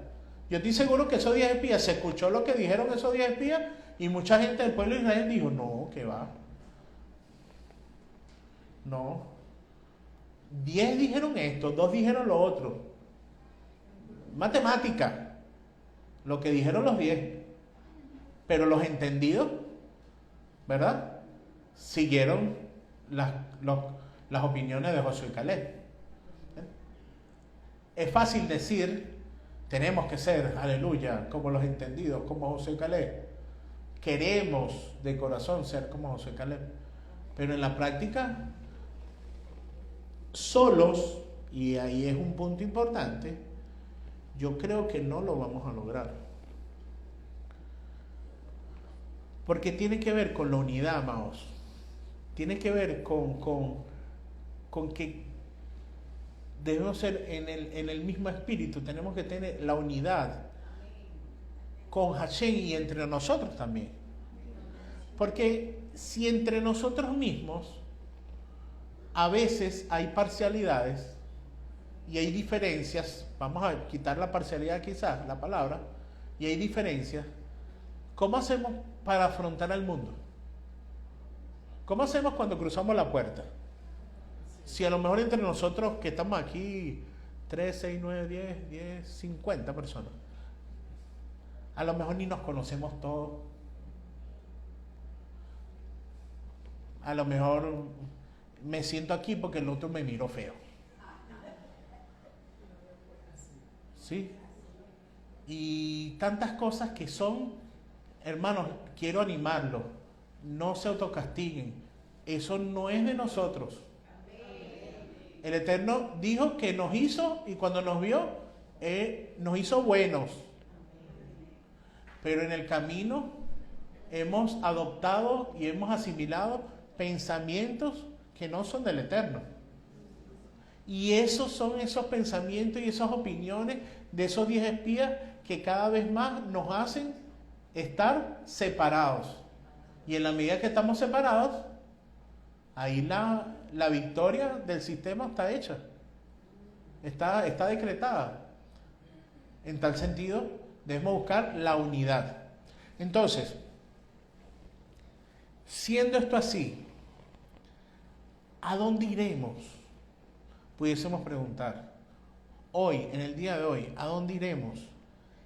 A: Yo estoy seguro que esos 10 espías, se escuchó lo que dijeron esos 10 espías y mucha gente del pueblo de Israel dijo, no, que va. No. 10 dijeron esto, 2 dijeron lo otro. Matemática, lo que dijeron los 10. Pero los entendidos, ¿verdad? Siguieron las opiniones de Josué y Caleb. Es fácil decir, tenemos que ser, aleluya, como los entendidos, como Josué y Caleb. Queremos de corazón ser como Josué y Caleb. Pero en la práctica, solos, y ahí es un punto importante, yo creo que no lo vamos a lograr. Porque tiene que ver con la unidad, amados. Tiene que ver con que debemos ser en el mismo espíritu. Tenemos que tener la unidad con Hashem y entre nosotros también. Porque si entre nosotros mismos a veces hay parcialidades y hay diferencias, vamos a quitar la parcialidad quizás, la palabra, y hay diferencias, ¿cómo hacemos para afrontar al mundo? ¿Cómo hacemos cuando cruzamos la puerta? Si a lo mejor entre nosotros que estamos aquí 3, 6, 9, 10, 50 personas, a lo mejor ni nos conocemos todos, a lo mejor me siento aquí porque el otro me miró feo, ¿sí? Y tantas cosas que son, hermanos, quiero animarlos, no se autocastiguen, eso no es de nosotros. El Eterno dijo que nos hizo, y cuando nos vio, nos hizo buenos. Pero en el camino hemos adoptado y hemos asimilado pensamientos que no son del Eterno. Y esos son esos pensamientos y esas opiniones de esos 10 espías que cada vez más nos hacen estar separados. Y en la medida que estamos separados, ahí la victoria del sistema está hecha, está decretada. En tal sentido, debemos buscar la unidad. Entonces, siendo esto así, ¿a dónde iremos? pudiésemos preguntar, hoy, en el día de hoy, ¿a dónde iremos?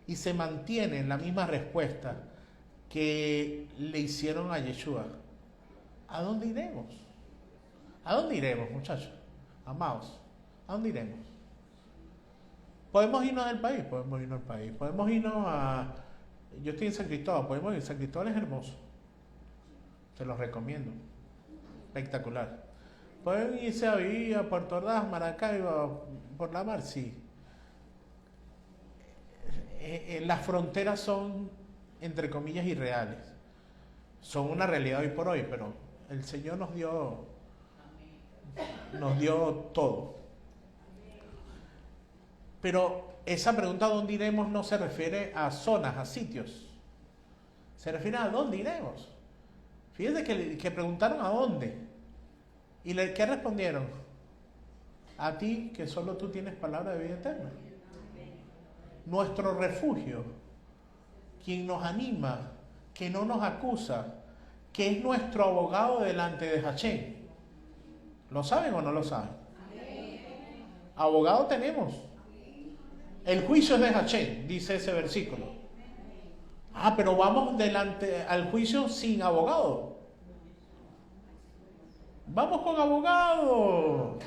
A: Y se mantiene en la misma respuesta que le hicieron a Yeshua. ¿A dónde iremos? ¿A dónde iremos, muchachos? Amados, ¿a dónde iremos? ¿Podemos irnos del país? Podemos irnos del país. Podemos irnos a... Yo estoy en San Cristóbal, podemos ir. San Cristóbal es hermoso. Se los recomiendo. Espectacular. ¿Pueden irse a vivir a Puerto Ordaz, Maracaibo, por la mar? Sí. Las fronteras son, entre comillas, irreales. Son una realidad hoy por hoy, pero el Señor nos dio todo. Pero esa pregunta, ¿dónde iremos?, no se refiere a zonas, a sitios. Se refiere a dónde iremos. Fíjense que preguntaron a dónde. ¿Y qué respondieron? A ti, que solo tú tienes palabra de vida eterna. Nuestro refugio, quien nos anima, que no nos acusa, que es nuestro abogado delante de Hachén. ¿Lo saben o no lo saben? Abogado tenemos. El juicio es de Hachén, dice ese versículo. Pero vamos delante al juicio sin abogado. Vamos con abogado.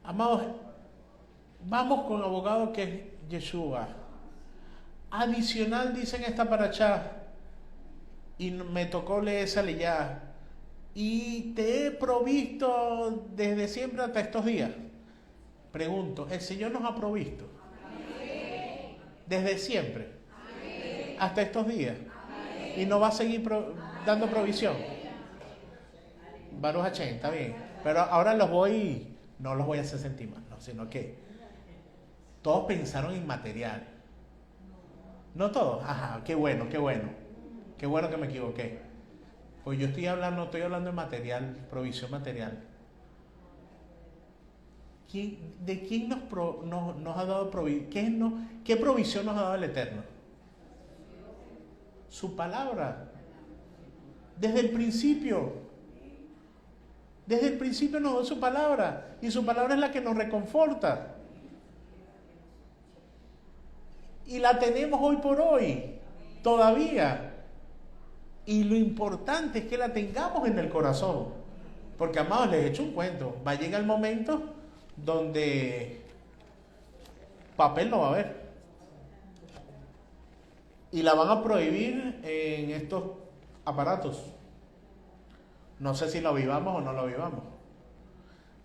A: Amados, vamos con abogado, que es Yeshua. Adicional, dicen esta parashá, y me tocó leer esa leyá, y te he provisto desde siempre hasta estos días. Pregunto, ¿el Señor nos ha provisto? Amén. Desde siempre. Amén. Hasta estos días. Amén. Y nos va a seguir dando provisión. Baruch Hachén, está bien. Pero ahora no los voy a hacer sentir mal, no, sino que todos pensaron en material. No todos. Qué bueno. Qué bueno que me equivoqué. Pues yo estoy hablando de material, provisión material. ¿De quién nos ha dado provisión? ¿Qué provisión nos ha dado el Eterno? Su palabra. Desde el principio nos dio su palabra. Y su palabra es la que nos reconforta. Y la tenemos hoy por hoy. Todavía. Y lo importante es que la tengamos en el corazón. Porque, amados, les he hecho un cuento. Va a llegar el momento donde papel no va a haber. Y la van a prohibir en estos aparatos. No sé si lo vivamos o no lo vivamos.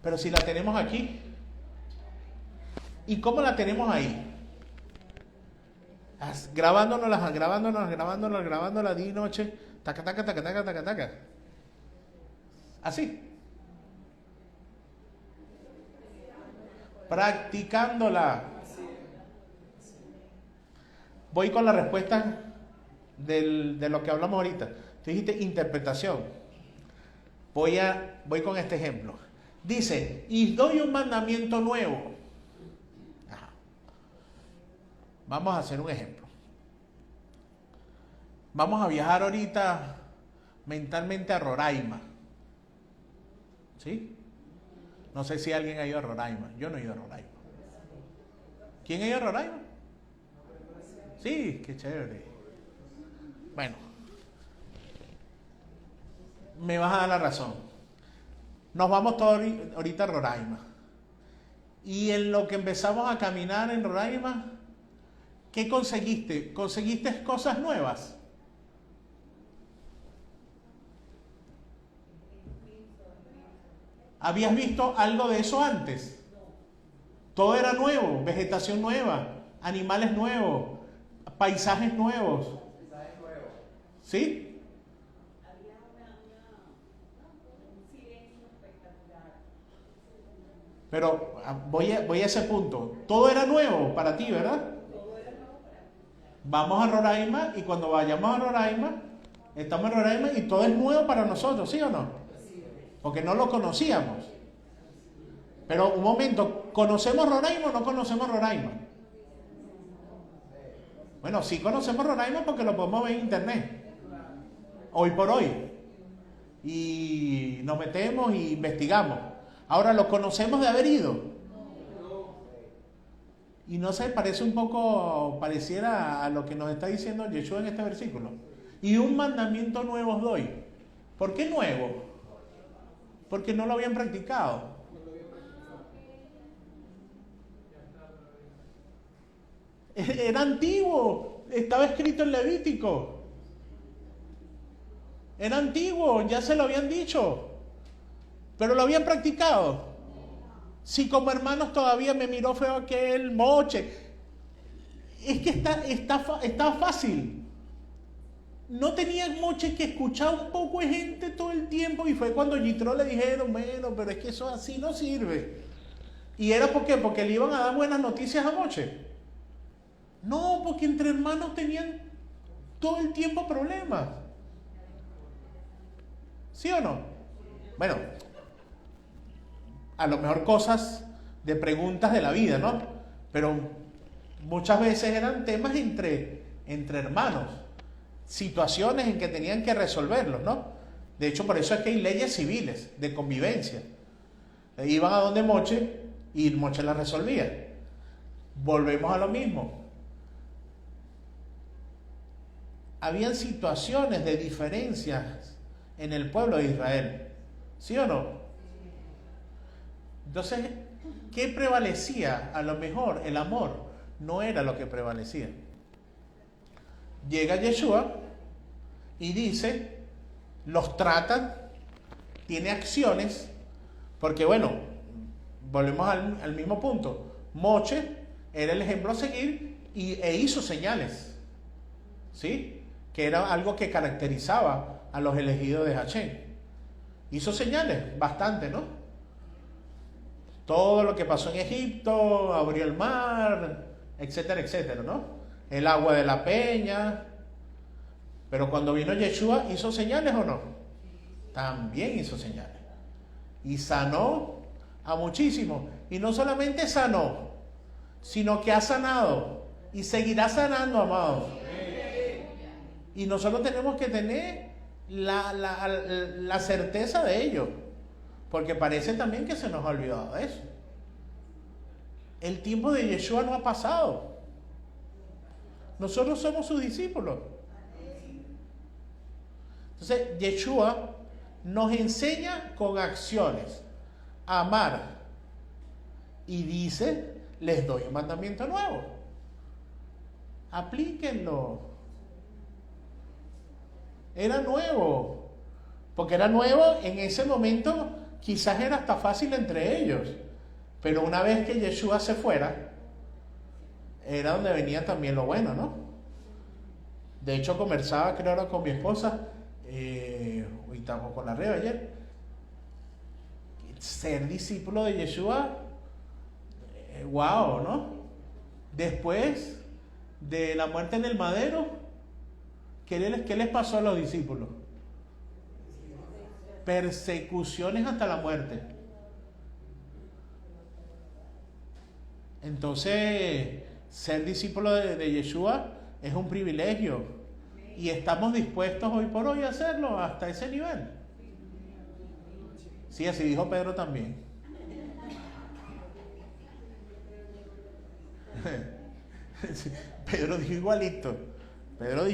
A: Pero si la tenemos aquí. ¿Y cómo la tenemos ahí? Grabándonos día y noche. Taca. Así. Practicándola. Voy con la respuesta de lo que hablamos ahorita. Tú dijiste interpretación. Voy con este ejemplo. Dice, y doy un mandamiento nuevo. Vamos a hacer un ejemplo. Vamos a viajar ahorita mentalmente a Roraima. ¿Sí? No sé si alguien ha ido a Roraima. Yo no he ido a Roraima. ¿Quién ha ido a Roraima? Sí, qué chévere. Bueno, me vas a dar la razón. Nos vamos todos ahorita a Roraima. Y en lo que empezamos a caminar en Roraima, ¿qué conseguiste? ¿Conseguiste cosas nuevas? ¿Habías visto algo de eso antes? Todo era nuevo, vegetación nueva, animales nuevos, paisajes nuevos. ¿Sí?
B: Había un silencio espectacular.
A: Pero voy a ese punto. Todo era nuevo para ti, ¿verdad?
B: Todo era nuevo para mí.
A: Vamos a Roraima y cuando vayamos a Roraima, estamos en Roraima y todo es nuevo para nosotros, ¿sí o no? Porque no lo conocíamos. Pero un momento, ¿conocemos Roraima o no conocemos Roraima? Bueno, sí conocemos Roraima porque lo podemos ver en internet. hoy por hoy. Y nos metemos e investigamos. Ahora, ¿lo conocemos de haber ido? Y no se parece un poco, pareciera a lo que nos está diciendo Yeshua en este versículo. Y un mandamiento nuevo os doy. ¿Por qué nuevo? Porque no lo habían practicado. Era antiguo, estaba escrito en Levítico. Era antiguo, ya se lo habían dicho. Pero lo habían practicado. Si como hermanos todavía me miró feo aquel moche. Es que está fácil. No tenían moche que escuchar un poco de gente todo el tiempo. Y fue cuando Yitro le dijeron, bueno, pero es que eso así no sirve. ¿Y era por qué? Porque le iban a dar buenas noticias a Moche. No, porque entre hermanos tenían todo el tiempo problemas. ¿Sí o no? Bueno, a lo mejor cosas de preguntas de la vida, ¿no? Pero muchas veces eran temas entre hermanos, situaciones en que tenían que resolverlos, ¿no? De hecho, por eso es que hay leyes civiles de convivencia. Iban a donde Moche y Moche las resolvía. Volvemos a lo mismo. Habían situaciones de diferencias en el pueblo de Israel. ¿Sí o no? Entonces, ¿qué prevalecía? A lo mejor el amor no era lo que prevalecía. Llega Yeshua y dice, los trata, tiene acciones, porque bueno, volvemos al mismo punto. Moche era el ejemplo a seguir e hizo señales, ¿sí? Que era algo que caracterizaba a los elegidos de Hashem. Hizo señales, bastante, ¿no? Todo lo que pasó en Egipto, abrió el mar, etcétera, etcétera, ¿no? El agua de la peña. Pero cuando vino Yeshua, ¿hizo señales o no? También hizo señales. Y sanó a muchísimos. Y no solamente sanó, sino que ha sanado. Y seguirá sanando, amados. Y nosotros tenemos que tener la certeza de ello. Porque parece también que se nos ha olvidado eso. El tiempo de Yeshua no ha pasado. Nosotros somos sus discípulos. Entonces, Yeshua nos enseña con acciones a amar. Y dice, les doy un mandamiento nuevo. Aplíquenlo. Era nuevo. Porque era nuevo en ese momento, quizás era hasta fácil entre ellos. Pero una vez que Yeshua se fuera, era donde venía también lo bueno, ¿no? De hecho, conversaba, creo, ahora con mi esposa, hoy estamos con la Reba ayer. Ser discípulo de Yeshua, wow, ¿no? Después de la muerte en el madero, ¿qué les pasó a los discípulos? Persecuciones hasta la muerte. Entonces, ser discípulo de Yeshua es un privilegio. Y estamos dispuestos hoy por hoy a hacerlo hasta ese nivel. Sí, así dijo Pedro también. Pedro dijo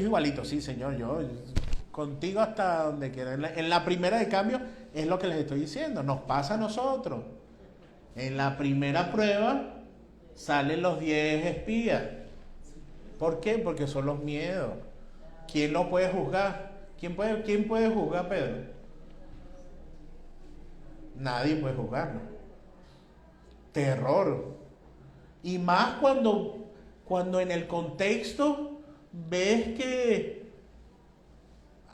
A: igualito. Sí, Señor, yo contigo hasta donde quiera. En la primera de cambio es lo que les estoy diciendo. Nos pasa a nosotros. En la primera prueba salen los 10 espías. ¿Por qué? Porque son los miedos. ¿Quién lo puede juzgar? ¿Quién puede juzgar a Pedro? Nadie puede juzgarlo. Terror. Y más cuando en el contexto ves que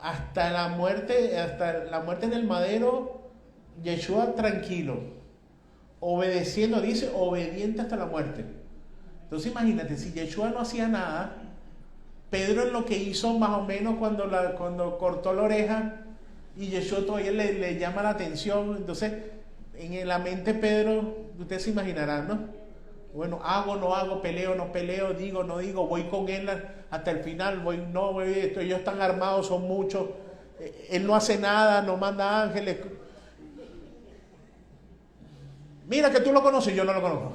A: hasta la muerte en el madero, Yeshua tranquilo, obedeciendo, dice, obediente hasta la muerte. Entonces imagínate, si Yeshua no hacía nada, Pedro en lo que hizo más o menos cuando cortó la oreja y Yeshua todavía le llama la atención. Entonces en la mente Pedro, ustedes se imaginarán, ¿no? Bueno, hago, no hago, peleo, no peleo, digo, no digo, voy con él hasta el final, voy, ellos están armados, son muchos. Él no hace nada, no manda ángeles. Mira que tú lo conoces y yo no lo conozco.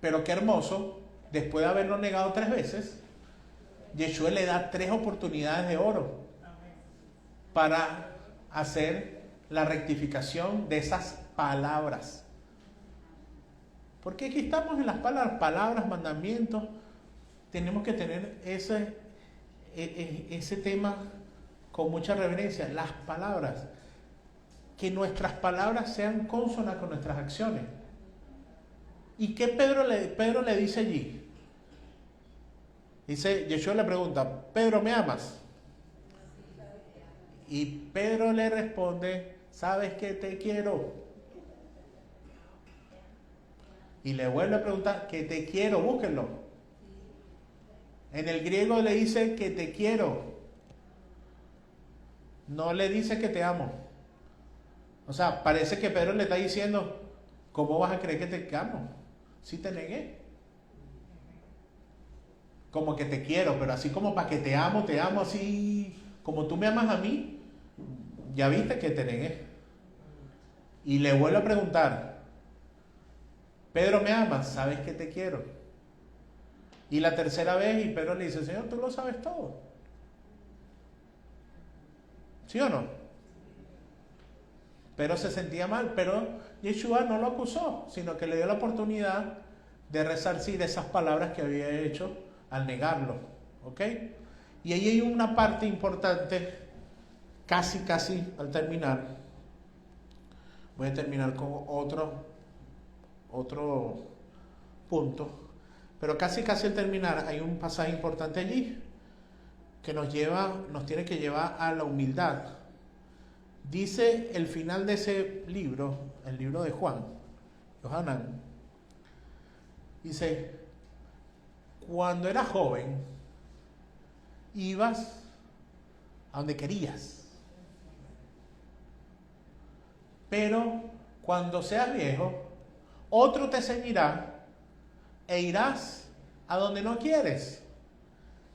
A: Pero qué hermoso, después de haberlo negado 3 veces, Yeshua le da 3 oportunidades de oro para hacer la rectificación de esas palabras. Porque aquí estamos en las palabras, mandamientos. Tenemos que tener ese tema con mucha reverencia. Las palabras. Que nuestras palabras sean cónsonas con nuestras acciones. ¿Y qué Pedro le dice allí? Dice, Yeshua le pregunta, Pedro, ¿me amas? Y Pedro le responde, ¿sabes que te quiero? Y le vuelve a preguntar, que te quiero, búsquenlo. En el griego le dice que te quiero. No le dice que te amo. O sea, parece que Pedro le está diciendo, ¿cómo vas a creer que te amo? Si te negué. Como que te quiero, pero así como para que te amo así, como tú me amas a mí, ya viste que te negué. Y le vuelvo a preguntar, Pedro, ¿me amas? ¿Sabes que te quiero? Y la tercera vez, y Pedro le dice, Señor, tú lo sabes todo. ¿Sí o no? Pero se sentía mal, pero Yeshua no lo acusó, sino que le dio la oportunidad de resarcir esas palabras que había hecho al negarlo, ¿ok? Y ahí hay una parte importante, casi al terminar. Voy a terminar con otro punto, pero casi al terminar hay un pasaje importante allí que nos tiene que llevar a la humildad. Dice el final de ese libro, el libro de Johanán, dice, cuando eras joven, ibas a donde querías, pero cuando seas viejo, otro te ceñirá e irás a donde no quieres,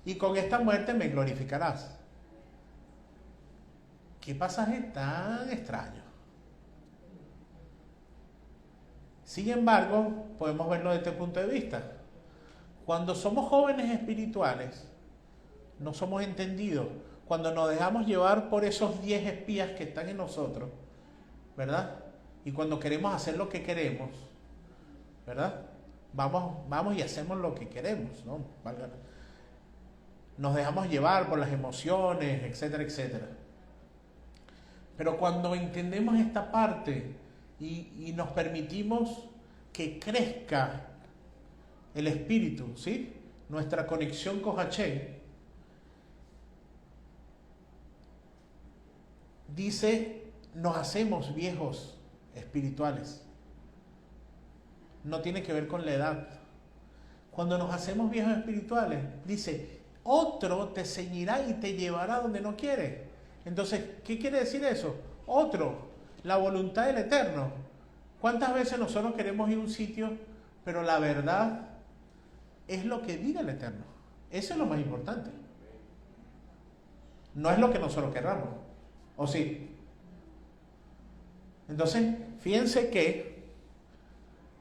A: y con esta muerte me glorificarás. ¿Qué pasaje tan extraño? Sin embargo, podemos verlo desde este punto de vista. Cuando somos jóvenes espirituales, no somos entendidos. Cuando nos dejamos llevar por esos 10 espías que están en nosotros, ¿verdad? Y cuando queremos hacer lo que queremos, ¿verdad? Vamos y hacemos lo que queremos, ¿no? Nos dejamos llevar por las emociones, etcétera, etcétera. Pero cuando entendemos esta parte y nos permitimos que crezca el espíritu, ¿sí? Nuestra conexión con Hashem, dice, nos hacemos viejos espirituales. No tiene que ver con la edad. Cuando nos hacemos viejos espirituales, dice, otro te ceñirá y te llevará donde no quiere. Entonces, ¿qué quiere decir eso? Otro, la voluntad del Eterno. ¿Cuántas veces nosotros queremos ir a un sitio, pero la verdad es lo que diga el Eterno? Eso es lo más importante. No es lo que nosotros querramos. ¿O sí? Entonces, fíjense que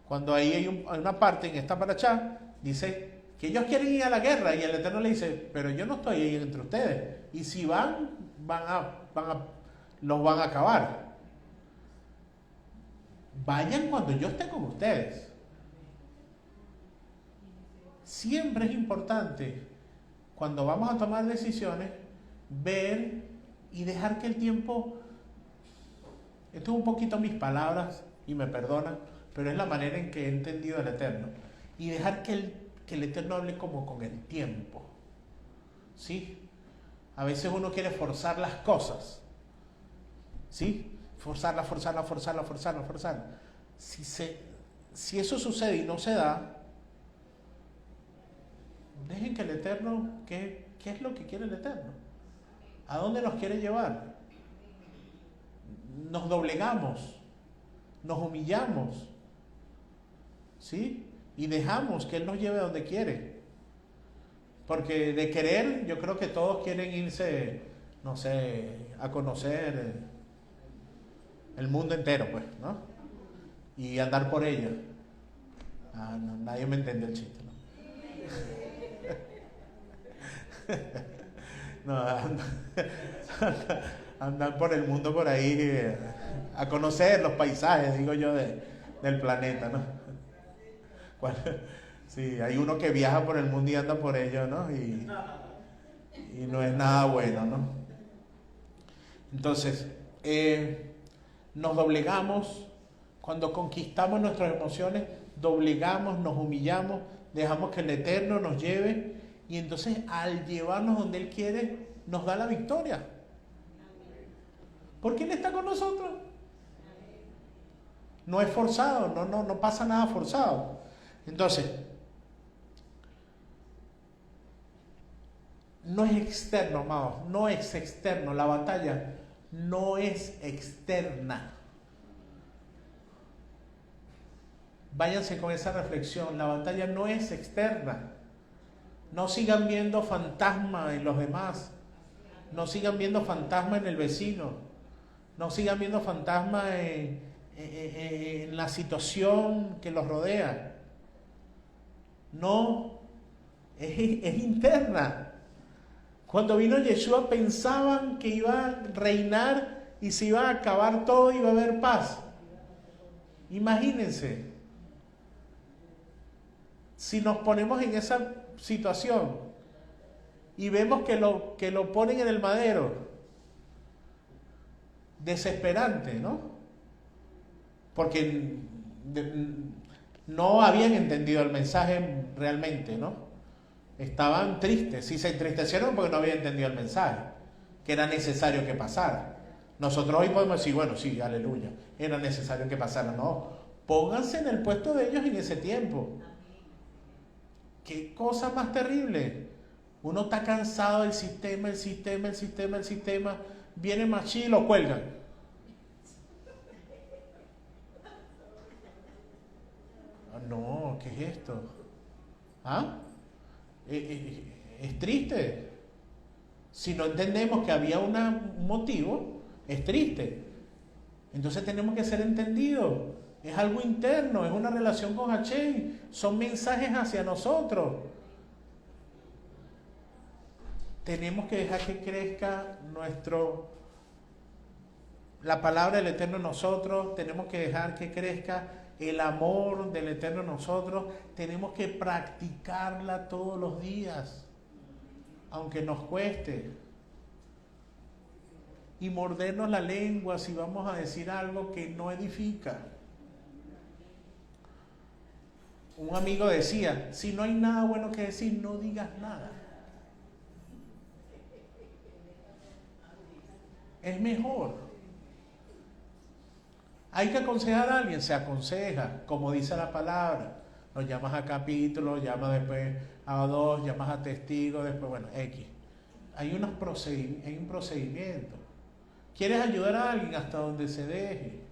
A: cuando ahí hay una parte en esta parashá, dice que ellos quieren ir a la guerra y el Eterno le dice, pero yo no estoy ahí entre ustedes. Y si los van a acabar. Vayan cuando yo esté con ustedes. Siempre es importante, cuando vamos a tomar decisiones, ver y dejar que el tiempo, esto es un poquito mis palabras y me perdonan, pero es la manera en que he entendido el Eterno, y dejar que el Eterno hable como con el tiempo, ¿sí? A veces uno quiere forzar las cosas, ¿sí? Forzarla. Si eso sucede y no se da, dejen que el Eterno, ¿qué es lo que quiere el Eterno? ¿A dónde nos quiere llevar? Nos doblegamos, nos humillamos, ¿sí? Y dejamos que Él nos lleve a donde quiere. Porque de querer, yo creo que todos quieren irse, no sé, a conocer el mundo entero, pues, ¿no? Y andar por ello. No, nadie me entendió el chiste, ¿no? No, andar por el mundo por ahí, a conocer los paisajes, digo yo, del planeta, ¿no? Sí, hay uno que viaja por el mundo y anda por ello, ¿no? Y no es nada bueno, ¿no? Entonces, nos doblegamos, cuando conquistamos nuestras emociones, doblegamos, nos humillamos, dejamos que el Eterno nos lleve, y entonces al llevarnos donde Él quiere, nos da la victoria. Porque Él está con nosotros. No es forzado, no pasa nada forzado. Entonces, no es externo, amados, no es externo. La batalla no es externa. Váyanse con esa reflexión. La batalla no es externa. No sigan viendo fantasmas en los demás. No sigan viendo fantasmas en el vecino. No sigan viendo fantasmas en la situación que los rodea. No, es interna. Cuando vino Yeshua pensaban que iba a reinar y se iba a acabar todo y iba a haber paz. Imagínense, si nos ponemos en esa situación y vemos que lo ponen en el madero, desesperante, ¿no? Porque no habían entendido el mensaje realmente, ¿no? Estaban tristes. Si se entristecieron porque no habían entendido el mensaje, que era necesario que pasara. Nosotros hoy podemos decir, bueno, sí, aleluya, era necesario que pasara. No, pónganse en el puesto de ellos en ese tiempo. Qué cosa más terrible. Uno está cansado del sistema, viene Machí y lo cuelgan. No, ¿qué es esto? ¿Ah? Es triste. Si no entendemos que había un motivo, es triste. Entonces tenemos que ser entendidos. Es algo interno, es una relación con Hashem, son mensajes hacia nosotros. Tenemos que dejar que crezca la palabra del Eterno en nosotros, tenemos que dejar que crezca el amor del Eterno en nosotros, tenemos que practicarla todos los días, aunque nos cueste, y mordernos la lengua si vamos a decir algo que no edifica. Un amigo decía, si no hay nada bueno que decir, no digas nada. Es mejor. Hay que aconsejar a alguien, se aconseja, como dice la palabra. Lo llamas a capítulo, llamas después a dos, llamas a testigo, después, bueno, X. Hay un procedimiento. ¿Quieres ayudar a alguien hasta donde se deje?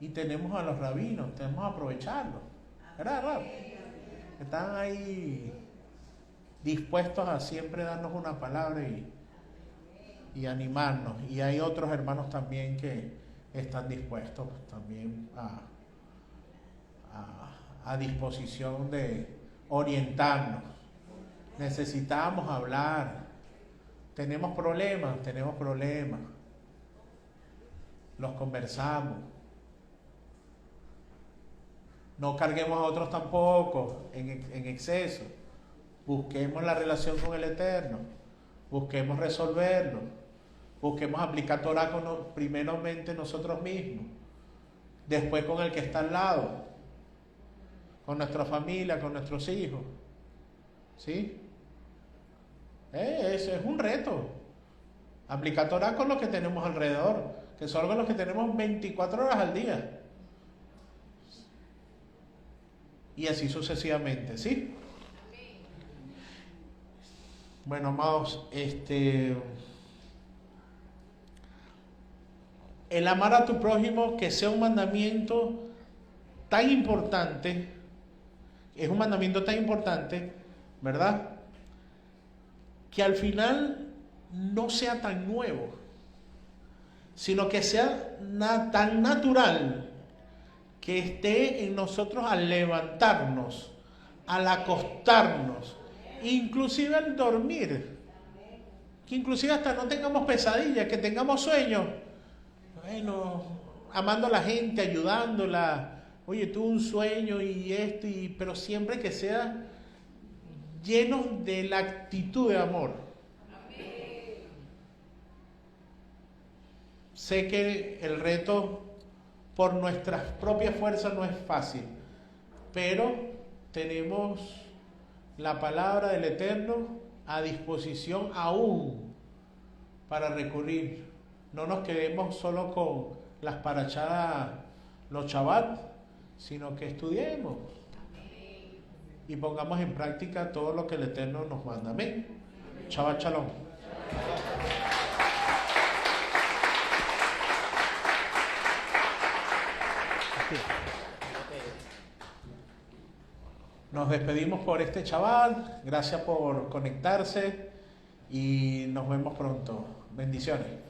A: Y tenemos a los rabinos, tenemos que aprovecharlos. ¿Verdad, Rab? Están ahí dispuestos a siempre darnos una palabra y animarnos. Y hay otros hermanos también que están dispuestos también a disposición de orientarnos. Necesitamos hablar. Tenemos problemas. Los conversamos. No carguemos a otros tampoco en exceso. Busquemos la relación con el Eterno. Busquemos resolverlo. Busquemos aplicar Torah primeramente nosotros mismos. Después con el que está al lado. Con nuestra familia, con nuestros hijos. ¿Sí? Eso es un reto. Aplicar Torah con los que tenemos alrededor. Que son los que tenemos 24 horas al día. Y así sucesivamente, ¿sí? Bueno, amados, el amar a tu prójimo, que sea un mandamiento tan importante, es un mandamiento tan importante, ¿verdad? Que al final no sea tan nuevo, sino que sea tan natural que esté en nosotros al levantarnos, al acostarnos, inclusive al dormir, que inclusive hasta no tengamos pesadillas, que tengamos sueños, bueno, amando a la gente, ayudándola, oye, tuve un sueño y esto, pero siempre que sea lleno de la actitud de amor. Sé que el reto por nuestras propias fuerzas no es fácil, pero tenemos la palabra del Eterno a disposición aún para recurrir. No nos quedemos solo con las parachadas, los Shabbat, sino que estudiemos y pongamos en práctica todo lo que el Eterno nos manda. Amén. Shabbat Shalom. Nos despedimos por este Shabbat. Gracias por conectarse y nos vemos pronto. Bendiciones.